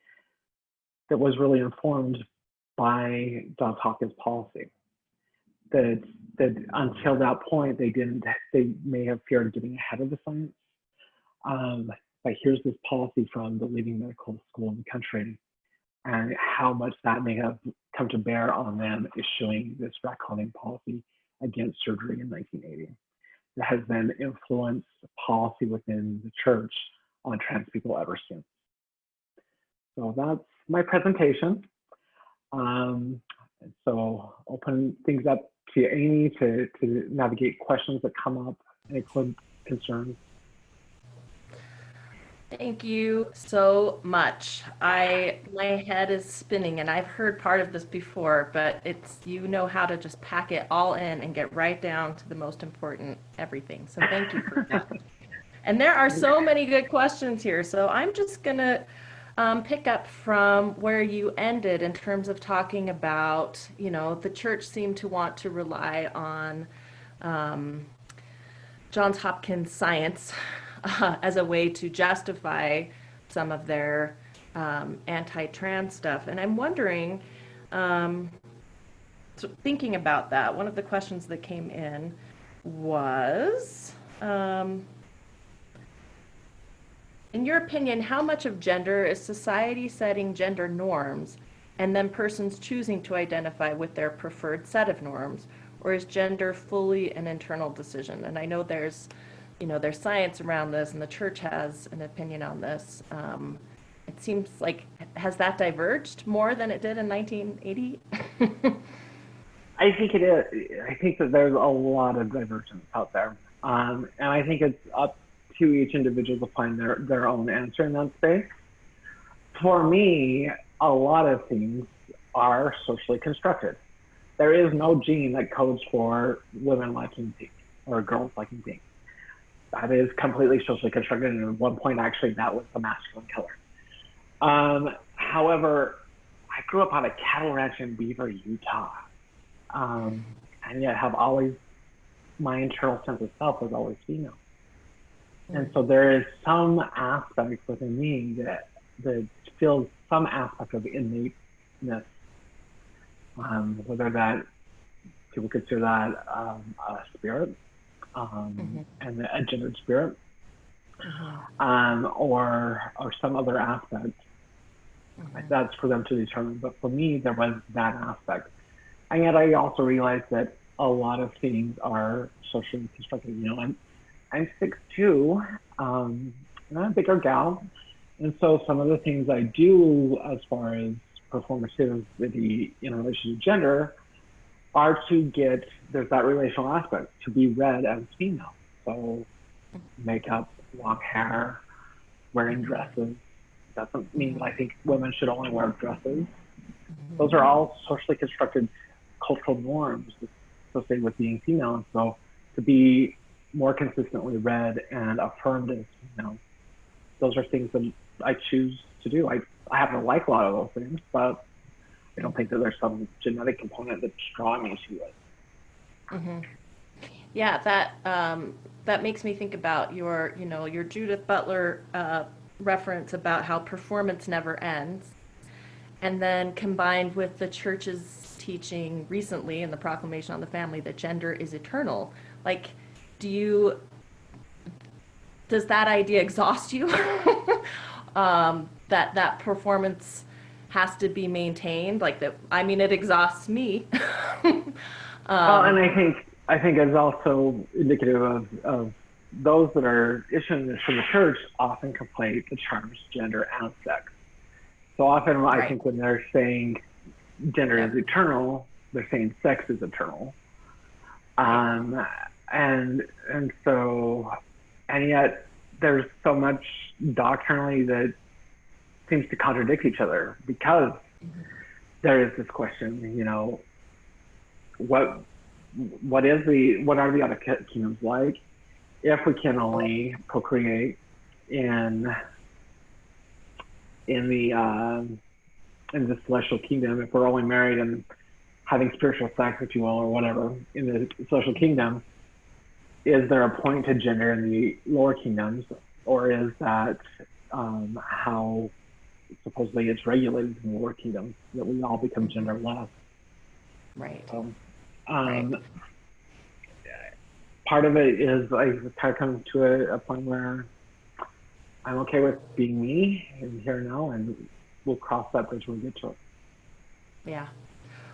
that was really informed by Johns Hopkins policy. That until that point, they may have feared getting ahead of the science. But here's this policy from the leading medical school in the country, and how much that may have come to bear on them issuing this draconian policy against surgery in 1980. That has then influenced policy within the church on trans people ever since. So that's my presentation. So open things up to Amy to navigate questions that come up, any concerns. Thank you so much. My head is spinning, and I've heard part of this before, but you know how to just pack it all in and get right down to the most important everything. So thank you for that. And there are so many good questions here. So I'm just gonna pick up from where you ended in terms of talking about, the church seemed to want to rely on Johns Hopkins science as a way to justify some of their anti-trans stuff. And I'm wondering, thinking about that, one of the questions that came in was, in your opinion, how much of gender is society setting gender norms and then persons choosing to identify with their preferred set of norms, or is gender fully an internal decision? And I know there's science around this, and the church has an opinion on this. It seems like, has that diverged more than it did in 1980? I think it is. I think that there's a lot of divergence out there. And I think it's up to each individual to find their own answer in that space. For me, a lot of things are socially constructed. There is no gene that codes for women liking pink or girls liking pink. That is completely socially constructed, and at one point, actually, that was the masculine color. However, I grew up on a cattle ranch in Beaver, Utah, and yet my internal sense of self was always female. And so there is some aspect within me that feels some aspect of innateness, whether that people consider that a spirit, and a gendered spirit, or some other aspect. That's for them to determine. But for me, there was that aspect. And yet I also realized that a lot of things are socially constructed. I'm 6'2", and I'm a bigger gal. And so some of the things I do as far as performativity in relation to gender are there's that relational aspect, to be read as female. So makeup, long hair, wearing dresses. Doesn't mean that I think women should only wear dresses. Those are all socially constructed cultural norms associated with being female. And so to be more consistently read and affirmed as female, those are things that I choose to do. I happen to like a lot of those things, but I don't think that there's some genetic component that's drawing me to it. Yeah, that makes me think about your Judith Butler reference about how performance never ends, and then combined with the church's teaching recently in the Proclamation on the Family that gender is eternal. Like, does that idea exhaust you? That performance has to be maintained, like that. I mean, it exhausts me. And I think it's also indicative of those that are issuing this from the church often conflate the terms gender and sex. So often, I think when they're saying gender is eternal, they're saying sex is eternal. And yet there's so much doctrinally that seems to contradict each other, because there is this question, what are the other kingdoms like if we can only procreate in the in the celestial kingdom, if we're only married and having spiritual sex, if you will, or whatever, in the social kingdom, is there a point to gender in the lower kingdoms, or is that how supposedly it's regulated in the lower kingdoms, that we all become genderless? Right. So, Right. part of it is I kind of come to a point where I'm okay with being me and here now, and we'll cross that bridge when we get to it. Yeah.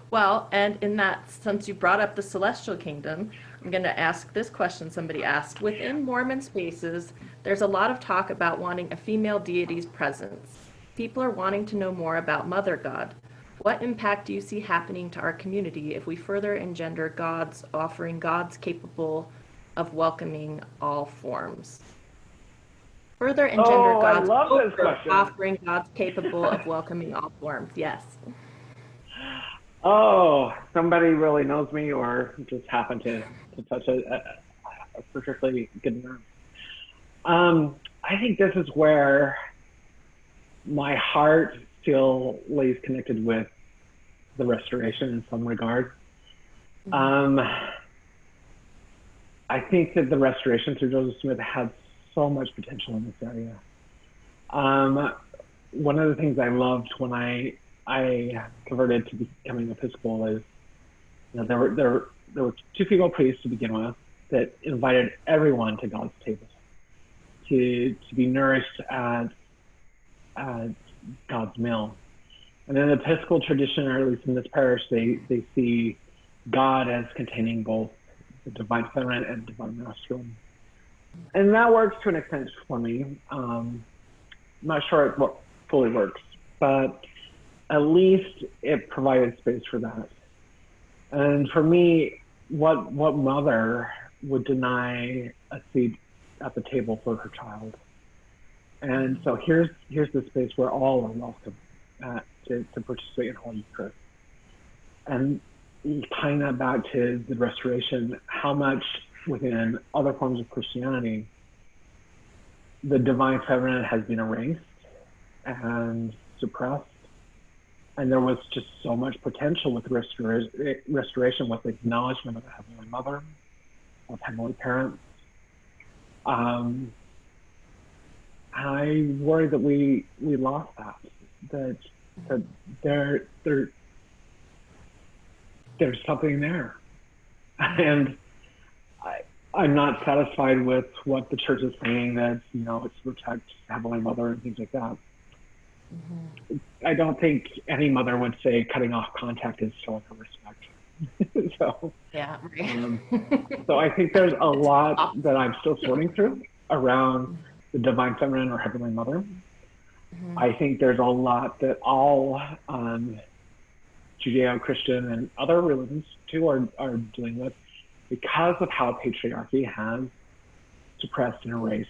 Well, and in that, since you brought up the celestial kingdom, I'm going to ask this question somebody asked. Within Mormon spaces, there's a lot of talk about wanting a female deity's presence. People are wanting to know more about Mother God. What impact do you see happening to our community if we further engender gods, offering gods capable of welcoming all forms? Further engender I gods love this over question. offering gods capable of welcoming all forms. Yes. Oh, somebody really knows me or just happened to touch a particularly good nerve. I think this is where my heart still lays connected with the restoration in some regard. I think that the restoration through Joseph Smith had so much potential in this area. One of the things I loved when I converted to becoming Episcopal is, there were two female priests to begin with that invited everyone to God's table to be nourished at God's meal. And in the Episcopal tradition, or at least in this parish, they see God as containing both the divine feminine and divine masculine. And that works to an extent for me. I'm not sure it fully works, but at least it provided space for that. And for me, what mother would deny a seat at the table for her child? And so here's the space where all are welcome to participate in Holy Eucharist. And tying that back to the restoration, how much within other forms of Christianity the divine feminine has been erased and suppressed. And there was just so much potential with restoration, with the acknowledgement of the Heavenly Mother, of Heavenly Parents. I worry that we lost that there's something there. And I'm not satisfied with what the church is saying, that, it's to protect Heavenly Mother and things like that. Mm-hmm. I don't think any mother would say cutting off contact is showing her respect. So, yeah. So I think there's a lot that I'm still sorting through around the divine feminine or Heavenly Mother. Mm-hmm. I think there's a lot that all Judeo-Christian and other religions too are dealing with, because of how patriarchy has suppressed and erased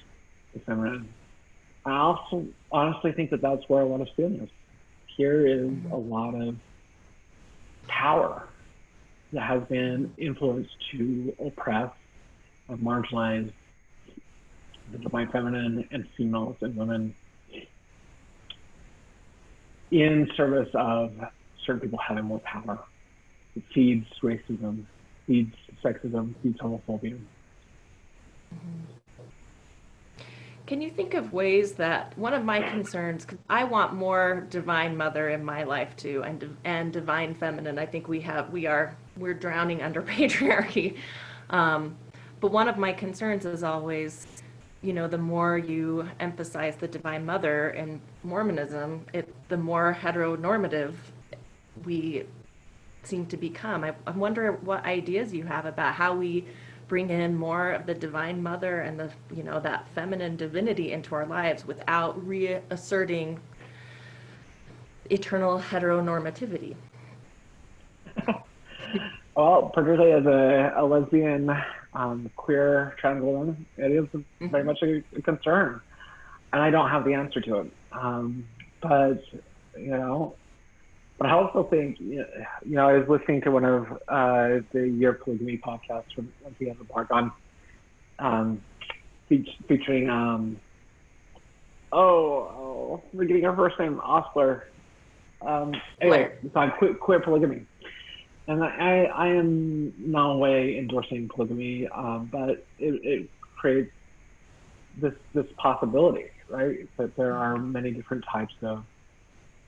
the feminine. I also honestly think that that's where a lot of sin is. Here is a lot of power that has been influenced to oppress and marginalize the divine feminine and females and women in service of certain people having more power. It feeds racism, feeds sexism, feeds homophobia. Can you think of ways that, one of my concerns, because I want more divine mother in my life too, and divine feminine. I think we're drowning under patriarchy. But one of my concerns is always, the more you emphasize the divine mother in Mormonism, the more heteronormative we seem to become. I wonder what ideas you have about how we bring in more of the divine mother and that feminine divinity into our lives without reasserting eternal heteronormativity. Well, particularly as a lesbian, queer, trans woman, it is very much a concern, and I don't have the answer to it. But I also think, I was listening to one of the Year Polygamy podcasts from once he has a part on, featuring, forgetting her first name, Osler. Anyway, so I quit polygamy. And I am no way endorsing polygamy, but it creates this possibility, right? That there are many different types of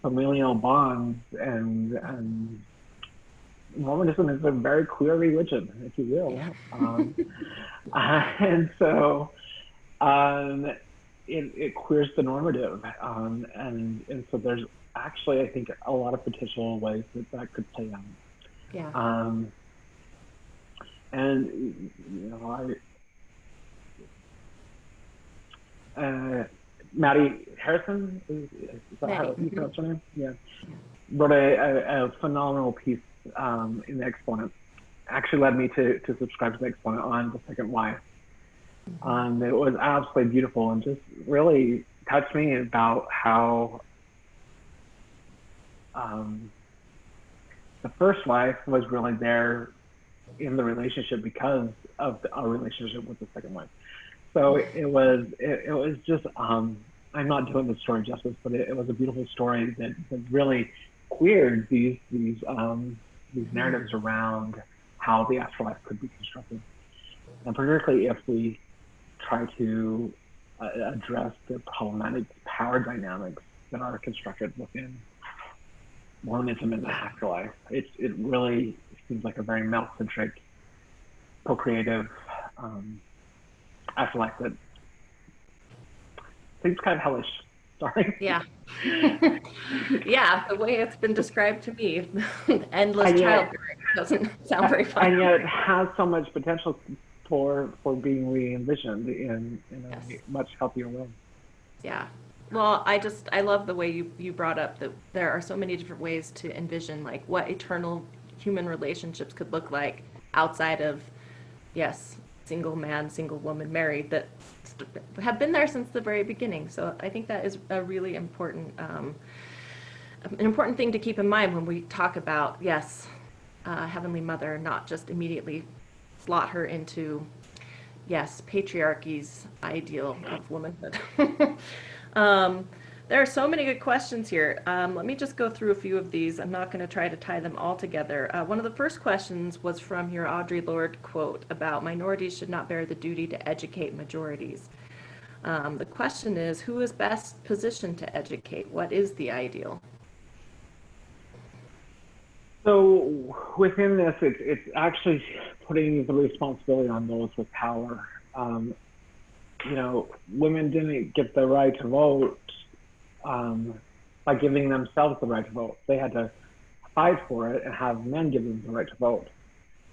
familial bonds, and Mormonism is a very queer religion, if you will. And so it queers the normative, and so there's actually, I think, a lot of potential ways that could play out. Yeah. And Maddie Harrison, is that how you pronounce her name? Yeah. Wrote a phenomenal piece in the Exponent. Actually led me to subscribe to the Exponent on the second wife. It was absolutely beautiful and just really touched me about how the first wife was really there in the relationship because of our relationship with the second wife. So it was just I'm not doing the story justice, but it was a beautiful story that really queered these narratives around how the afterlife could be constructed, and particularly if we try to address the problematic power dynamics that are constructed within Mormonism in the afterlife. It really seems like a very male-centric, procreative afterlife that seems kind of hellish. Sorry. Yeah. Yeah, the way it's been described to me, endless childbearing doesn't sound very fun. And yet it has so much potential for being re-envisioned in a much healthier way. Yeah. Well, I love the way you brought up that there are so many different ways to envision like what eternal human relationships could look like outside of, yes, single man, single woman married, that have been there since the very beginning. So I think that is a really important, an important thing to keep in mind when we talk about, yes, Heavenly Mother, not just immediately slot her into, yes, patriarchy's ideal of womanhood. There are so many good questions here. Let me just go through a few of these. I'm not going to try to tie them all together. One of the first questions was from your Audre Lorde quote about minorities should not bear the duty to educate majorities. The question is, who is best positioned to educate? What is the ideal? So within this, it's actually putting the responsibility on those with power. Women didn't get the right to vote by giving themselves the right to vote. They had to fight for it and have men give them the right to vote.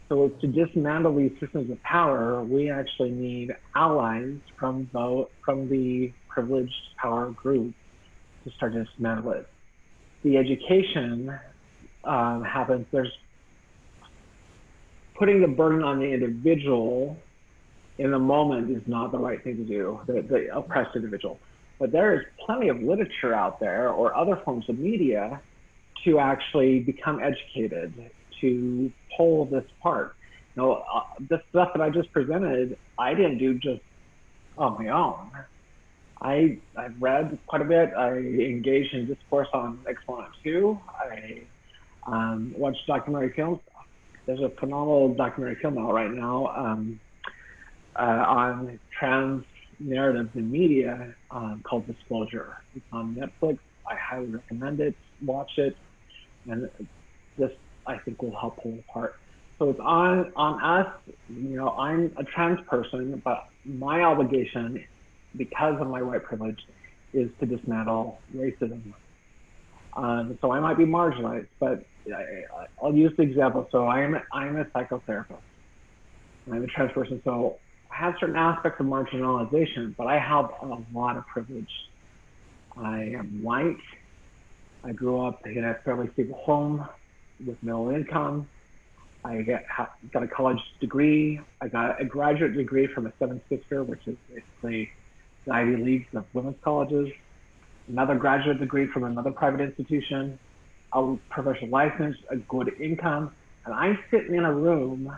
So to dismantle these systems of power, we actually need allies from the privileged power group to start to dismantle it. The education happens. There's putting the burden on the individual in the moment is not the right thing to do, the oppressed individual. But there is plenty of literature out there or other forms of media to actually become educated, to pull this apart. This stuff that I just presented, I didn't do just on my own. I've read quite a bit. I engaged in discourse on Exponent 2. I watched documentary films. There's a phenomenal documentary film out right now on trans narratives in media called Disclosure. It's on Netflix. I highly recommend it. Watch it. And this, I think, will help pull it apart. So it's on us. I'm a trans person, but my obligation, because of my white privilege, is to dismantle racism. So I might be marginalized, but I'll use the example. So I'm a psychotherapist. I'm a trans person, so I have certain aspects of marginalization, but I have a lot of privilege. I am white. I grew up in a fairly stable home with middle income. I got a college degree. I got a graduate degree from a Seven Sister, which is basically the Ivy Leagues of women's colleges. Another graduate degree from another private institution, a professional license, a good income, and I'm sitting in a room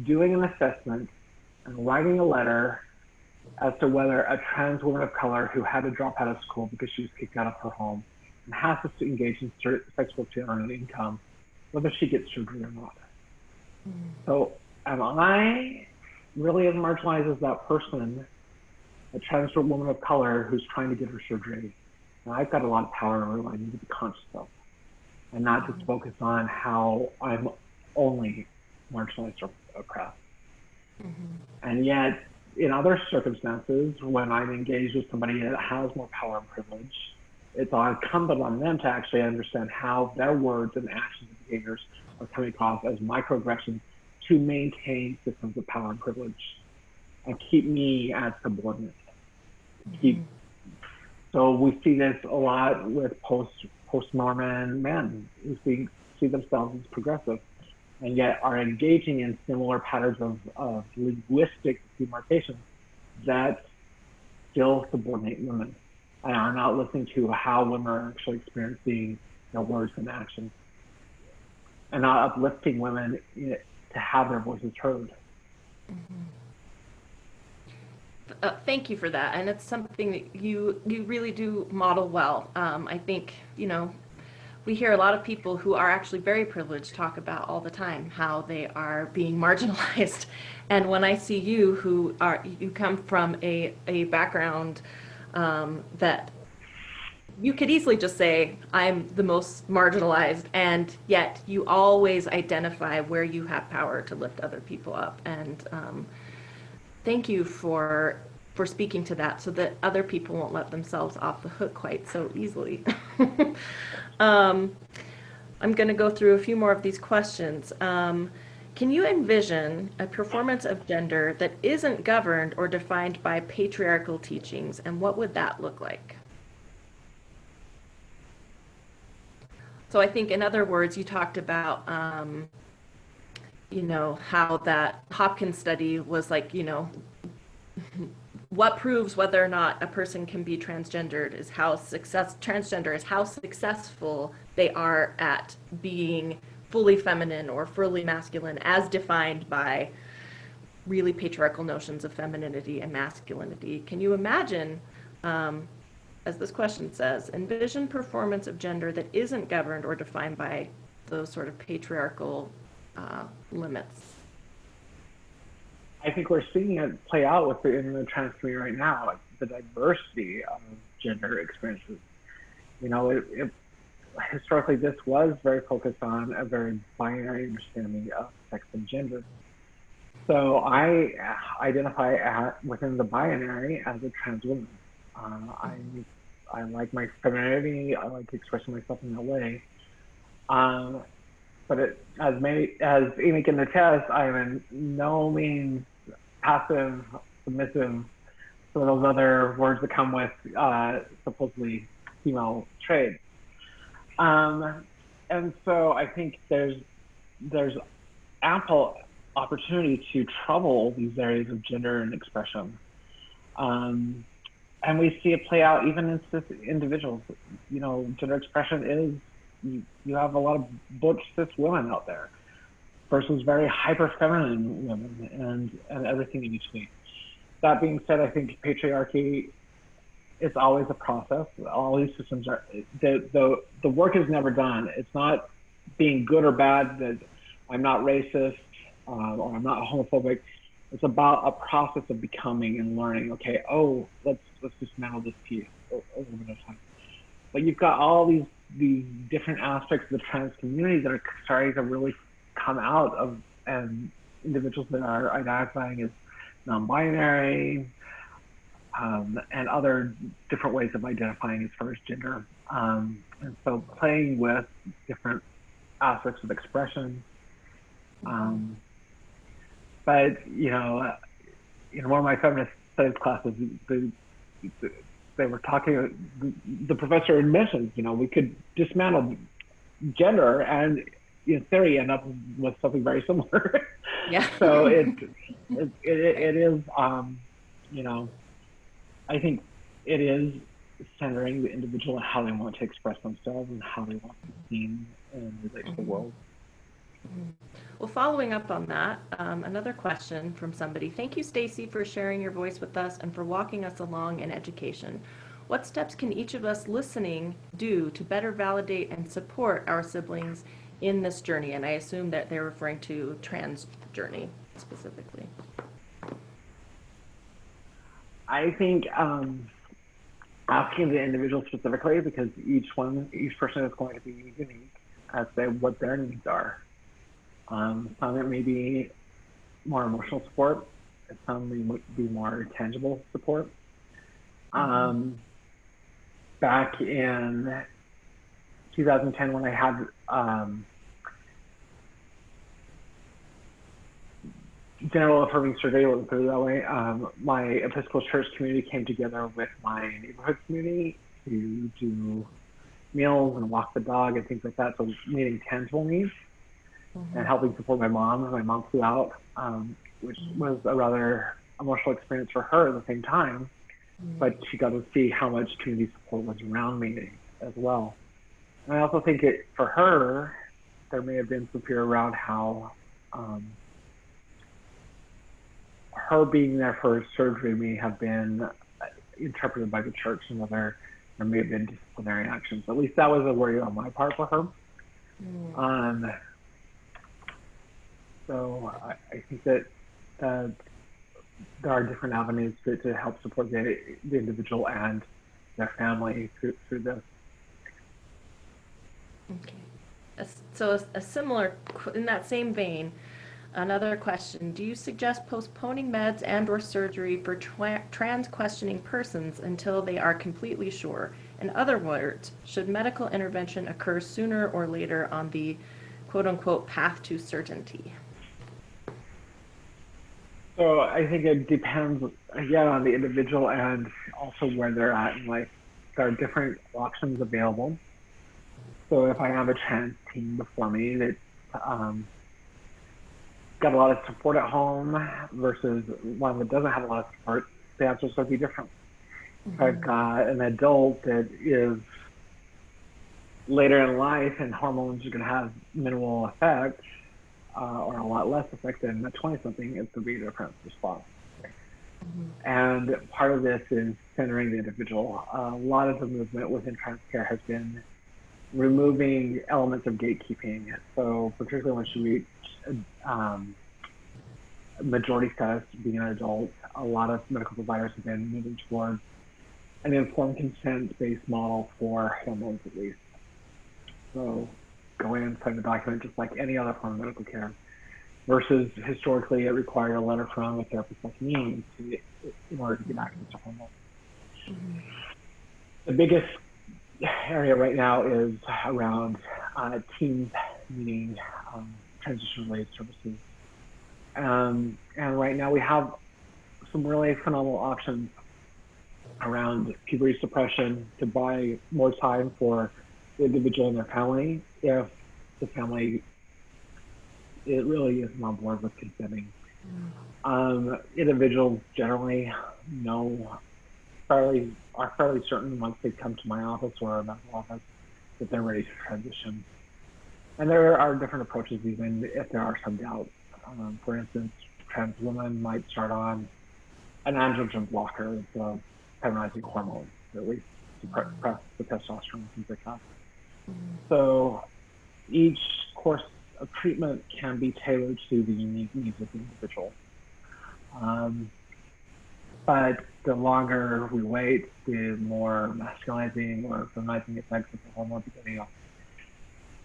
doing an assessment and writing a letter as to whether a trans woman of color who had to drop out of school because she was kicked out of her home and has to engage in sexual to earn income, whether she gets surgery or not. So am I really as marginalized as that person, a trans woman of color who's trying to get her surgery? And I've got a lot of power over I need to be conscious of, and not just focus on how I'm only marginalized or oppressed. And yet, in other circumstances, when I'm engaged with somebody that has more power and privilege, it's incumbent on them to actually understand how their words and actions and behaviors are coming across as microaggressions to maintain systems of power and privilege and keep me as subordinate. So we see this a lot with post-Mormon men who see themselves as progressive and yet are engaging in similar patterns of linguistic demarcation that still subordinate women and are not listening to how women are actually experiencing their words and actions, and not uplifting women to have their voices heard. Thank you for that, and it's something that you really do model well. I think, we hear a lot of people who are actually very privileged talk about all the time how they are being marginalized. And when I see you, you come from a background that you could easily just say, I'm the most marginalized, and yet you always identify where you have power to lift other people up. And thank you for speaking to that so that other people won't let themselves off the hook quite so easily. I'm going to go through a few more of these questions. Can you envision a performance of gender that isn't governed or defined by patriarchal teachings, and what would that look like? So I think, in other words, you talked about, how that Hopkins study was like, what proves whether or not a person can be transgendered is transgender is how successful they are at being fully feminine or fully masculine as defined by really patriarchal notions of femininity and masculinity. Can you imagine, as this question says, envision performance of gender that isn't governed or defined by those sort of patriarchal limits? I think we're seeing it play out in the trans community right now, like the diversity of gender experiences. Historically, this was very focused on a very binary understanding of sex and gender. So I identify within the binary as a trans woman. I like my femininity. I like expressing myself in that way. But as Amy can attest, I am in no means passive, submissive, some of those other words that come with supposedly female traits. And so I think there's ample opportunity to trouble these areas of gender and expression. And we see it play out even in cis individuals. Gender expression is, you have a lot of butch cis women out there versus very hyper feminine women and everything in between. That being said, I think patriarchy, it's always a process. All these systems are, the work is never done. It's not being good or bad that I'm not racist or I'm not homophobic. It's about a process of becoming and learning. Okay, let's dismantle this piece over the time. But you've got all these different aspects of the trans community that are starting to really come out of, and individuals that are identifying as non-binary, and other different ways of identifying as far as gender. And so playing with different aspects of expression. But, in one of my feminist studies classes, they were talking, the professor had mentioned, we could dismantle gender and in theory end up with something very similar. Yeah. So it is, I think it is centering the individual and how they want to express themselves and how they want to be seen and relate to the world. Well, following up on that, another question from somebody. Thank you, Stacy, for sharing your voice with us and for walking us along in education. What steps can each of us listening do to better validate and support our siblings in this journey? And I assume that they're referring to trans journey specifically. I think asking the individual specifically, because each person is going to be unique as to what their needs are. Some it may be more emotional support, some may be more tangible support. Back in 2010, when I had general affirming survey, let me put it that way, my Episcopal Church community came together with my neighborhood community to do meals and walk the dog and things like that, so meeting tangible needs and helping support my mom. My mom flew out, which was a rather emotional experience for her at the same time, but she got to see how much community support was around me as well. And I also think for her, there may have been some fear around how her being there for surgery may have been interpreted by the church and whether there may have been disciplinary actions. At least that was a worry on my part for her. So I think that there are different avenues to help support the individual and their family through this. Okay. So a similar, in that same vein, another question, do you suggest postponing meds and or surgery for trans questioning persons until they are completely sure? In other words, should medical intervention occur sooner or later on the quote unquote path to certainty? So I think it depends, again, on the individual and also where they're at in life. There are different options available. So if I have a trans teen before me that got a lot of support at home versus one that doesn't have a lot of support, the answer is going to be different. If I've got an adult that is later in life and hormones are going to have minimal effect or a lot less effect than a 20-something, it's going to be a different response. And part of this is centering the individual. A lot of the movement within trans care has been removing elements of gatekeeping. So particularly once you reach majority status, being an adult, a lot of medical providers have been moving towards an informed consent-based model for hormones, at least. So go in and sign the document just like any other form of medical care, versus historically it required a letter from a therapist like me in order to get access to hormones. The biggest area right now is around teens needing transition-related services. And right now we have some really phenomenal options around puberty suppression to buy more time for the individual and their family if the family really isn't on board with consenting. Individuals generally are fairly certain once they come to my office or a medical office that they're ready to transition. And there are different approaches even if there are some doubts. For instance, trans women might start on an androgen blocker, so feminizing hormones, at least suppress the testosterone, things like that. So each course of treatment can be tailored to the unique needs of the individual. But the longer we wait, the more masculinizing or feminizing effects of the hormone, depending on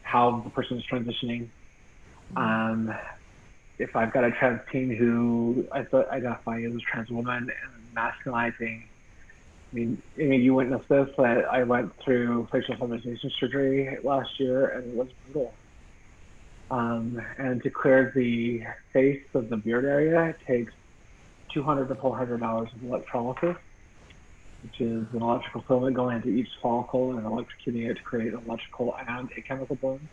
how the person is transitioning. If I've got a trans teen who I identify as a trans woman and masculinizing, I mean, you witnessed this, but I went through facial feminization surgery last year and it was brutal. And to clear the face of the beard area, it takes $200 to $400 of electrolysis, which is an electrical filament going into each follicle and electrocuting it to create an electrical and a chemical burn,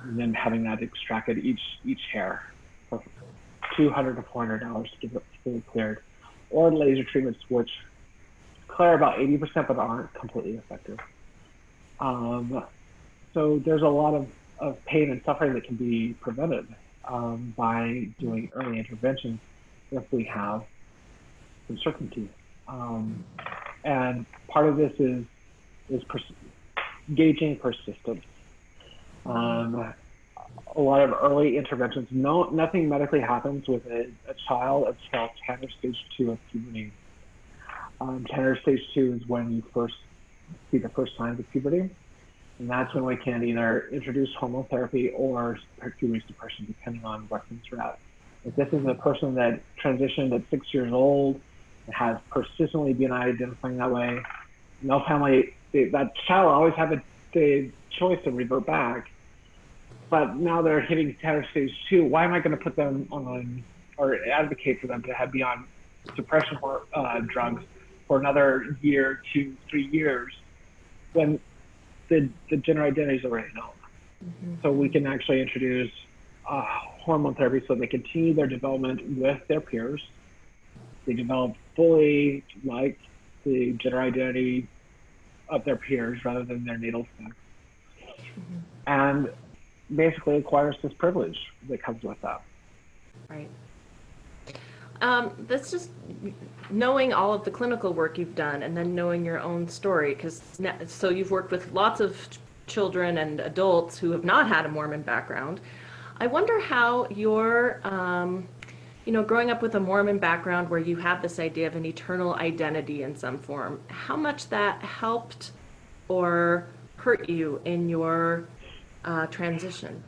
and then having that extracted each hair for $200 to $400 to get it fully cleared, or laser treatments which clear about 80% but aren't completely effective. So there's a lot of pain and suffering that can be prevented by doing early intervention if we have some certainty. And part of this is gauging persistence. A lot of early interventions, nothing medically happens with a child until Tanner stage 2 of puberty. Tanner stage 2 is when you first see the first signs of puberty. And that's when we can either introduce hormone therapy or puberty suppression, depending on what things are at. If this is a person that transitioned at 6 years old and has persistently been identifying that way, no family, that child always had the choice to revert back. But now they're hitting Tanner stage 2. Why am I going to put them on or advocate for them to be on suppression drugs for another year, 2, 3 years when the gender identity is already known? So we can actually introduce hormone therapy so they continue their development with their peers. They develop fully like the gender identity of their peers rather than their natal sex. And basically acquires this privilege that comes with that. Right. That's just knowing all of the clinical work you've done and then knowing your own story, so you've worked with lots of children and adults who have not had a Mormon background. I wonder how your, growing up with a Mormon background where you have this idea of an eternal identity in some form, how much that helped or hurt you in your transition?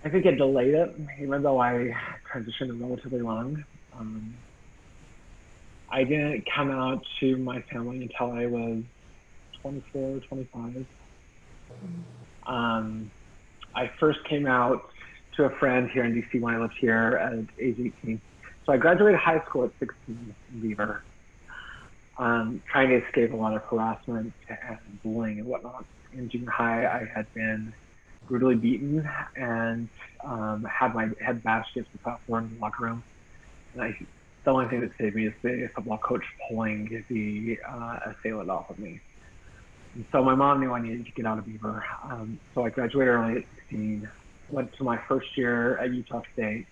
I think it delayed it, even though I transitioned relatively long. I didn't come out to my family until I was 24, 25. I first came out to a friend here in DC when I lived here at age 18. So I graduated high school at 16 in Beaver, trying to escape a lot of harassment and bullying and whatnot. In junior high, I had been brutally beaten and had my head bashed against the platform in the locker room. And the only thing that saved me is the football coach pulling the assailant off of me. And so my mom knew I needed to get out of Beaver. So I graduated early at 16, went to my first year at Utah State,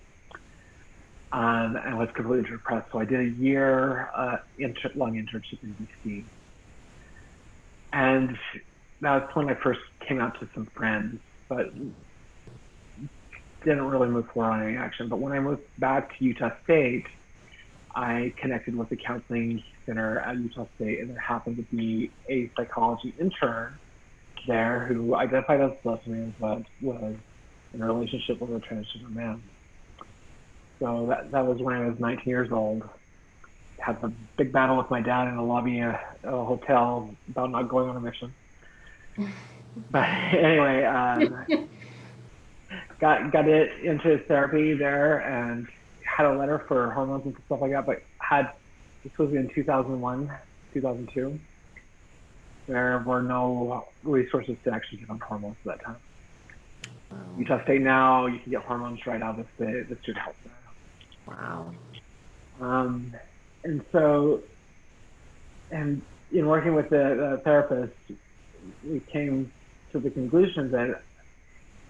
and was completely depressed. So I did a year long internship in DC. And that was when I first came out to some friends, but didn't really move forward on any action. But when I moved back to Utah State, I connected with the counseling center at Utah State, and there happened to be a psychology intern there who identified as lesbian but was in a relationship with a transgender man. So that was when I was 19 years old. Had a big battle with my dad in the lobby of a hotel about not going on a mission. But anyway, got it into therapy there and had a letter for hormones and stuff like that, but this was in 2001, 2002. There were no resources to actually get on hormones at that time. Wow. Utah State now, you can get hormones right out of the student health center. Wow. And so, and in working with the therapist, we came to the conclusion that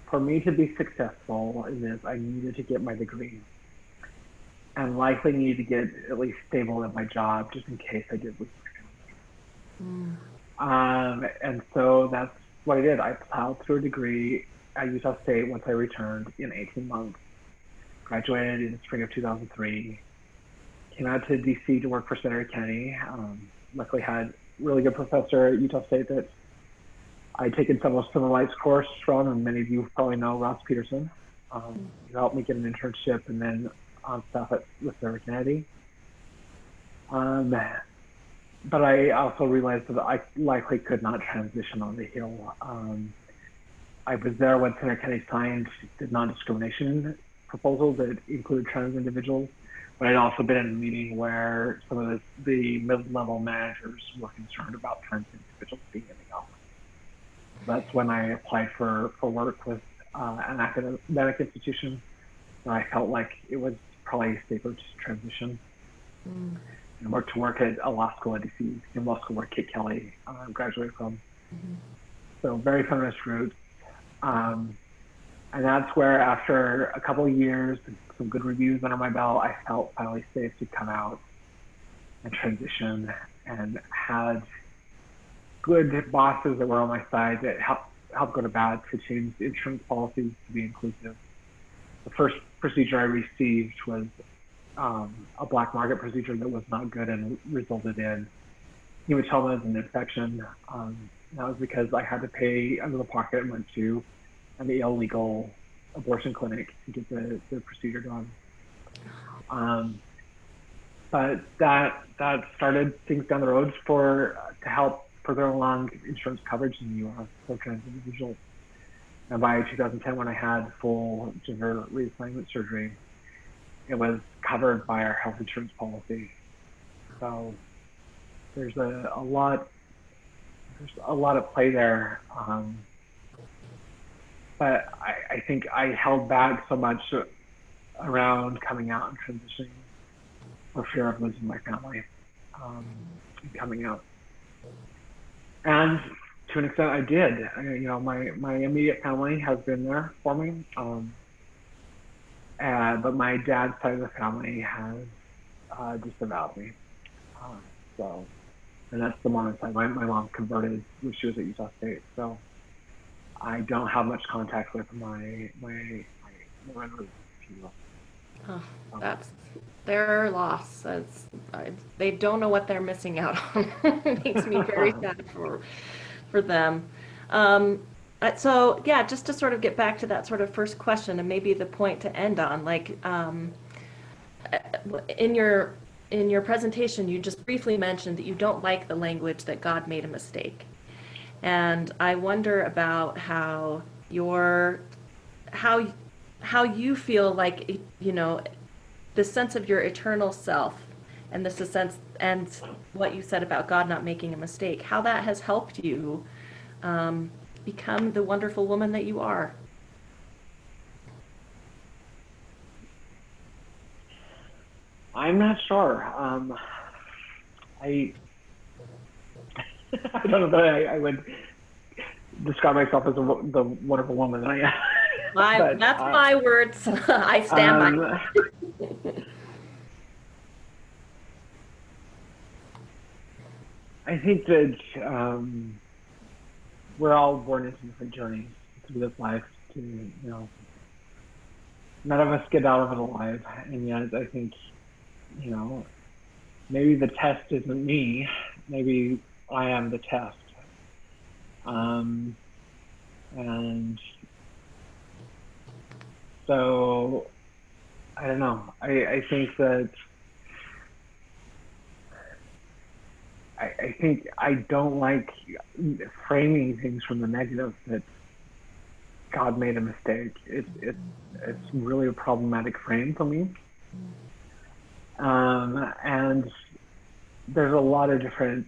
for me to be successful in this, I needed to get my degree and likely needed to get at least stable at my job just in case I did lose my family. And so that's what I did. I plowed through a degree at Utah State once I returned in 18 months. Graduated in the spring of 2003. Came out to DC to work for Senator Kennedy. Luckily had a really good professor at Utah State that I'd taken some civil rights course from, and many of you probably know Ross Peterson. He helped me get an internship and then on staff with Senator Kennedy. But I also realized that I likely could not transition on the Hill. I was there when Senator Kennedy signed the non-discrimination proposal that included trans individuals, but I'd also been in a meeting where some of the mid-level managers were concerned about trans individuals being in the office. That's when I applied for work with an academic institution, and I felt like it was probably safer to transition. And worked to work at a law school at DC, in law school where Kate Kelly graduated from. So very feminist roots. And that's where, after a couple of years, some good reviews under my belt, I felt finally safe to come out and transition, and had good bosses that were on my side that helped go to bat to change insurance policies to be inclusive. The first procedure I received was a black market procedure that was not good and resulted in hematomas and infection. That was because I had to pay out of the pocket and went to an illegal abortion clinic to get the procedure done. But that started things down the road to help further along insurance coverage in the U.S. for trans individuals. And by 2010, when I had full gender reassignment surgery, it was covered by our health insurance policy. So there's a lot at play there. But I think I held back so much around coming out and transitioning for fear of losing my family, coming out. And to an extent, I did. My immediate family has been there for me, but my dad's side of the family has disavowed me. And that's the Mormon side. My mom converted when she was at Utah State, so I don't have much contact with my Mormon roots, if you will. Oh, that's their loss. They don't know what they're missing out on. It makes me very sad for them. So yeah, just to sort of get back to that sort of first question and maybe the point to end on, like in your presentation, you just briefly mentioned that you don't like the language that God made a mistake. And I wonder about how you feel like, the sense of your eternal self and and what you said about God not making a mistake, how that has helped you become the wonderful woman that you are. I'm not sure. I don't know that I would describe myself as the wonderful woman that I am. That's my words. I stand by. I think that we're all born into different journeys through this life. None of us get out of it alive, and yet I think, maybe the test isn't me. Maybe I am the test. And so, I don't know. I think that I think I don't like framing things from the negative that God made a mistake. It's really a problematic frame for me. And there's a lot of different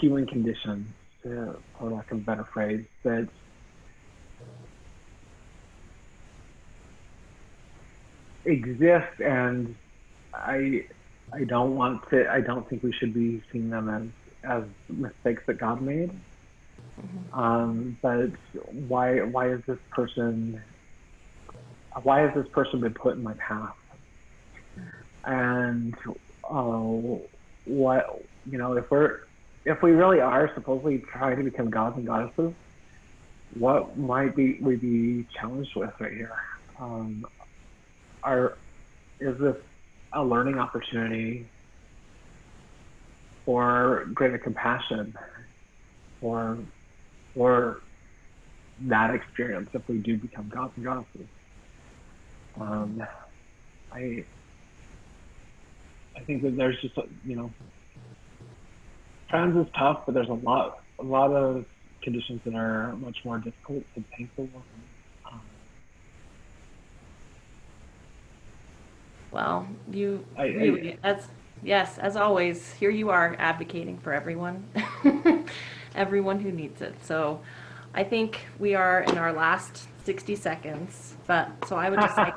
human conditions, for lack of a better phrase, that exist, and I don't think we should be seeing them as mistakes that God made. But why has this person been put in my path? And if we really are supposedly trying to become gods and goddesses, what might we be challenged with right here? Is this a learning opportunity for greater compassion for that experience if we do become gods and goddesses? I think that there's just trans is tough, but there's a lot of conditions that are much more difficult and painful. Well, yes, as always, here you are advocating for everyone, everyone who needs it. So I think we are in our last 60 seconds, so I would just say,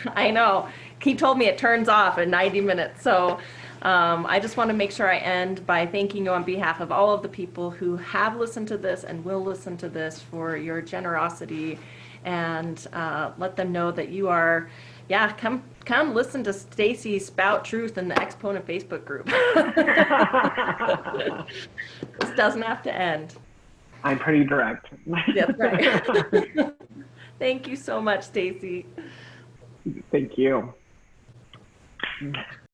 I know, he told me it turns off in 90 minutes. So I just want to make sure I end by thanking you on behalf of all of the people who have listened to this and will listen to this for your generosity, and let them know that you are, yeah, come listen to Stacy spout truth in the Exponent Facebook group. This doesn't have to end. I'm pretty direct. That's right. Thank you so much, Stacy. Thank you.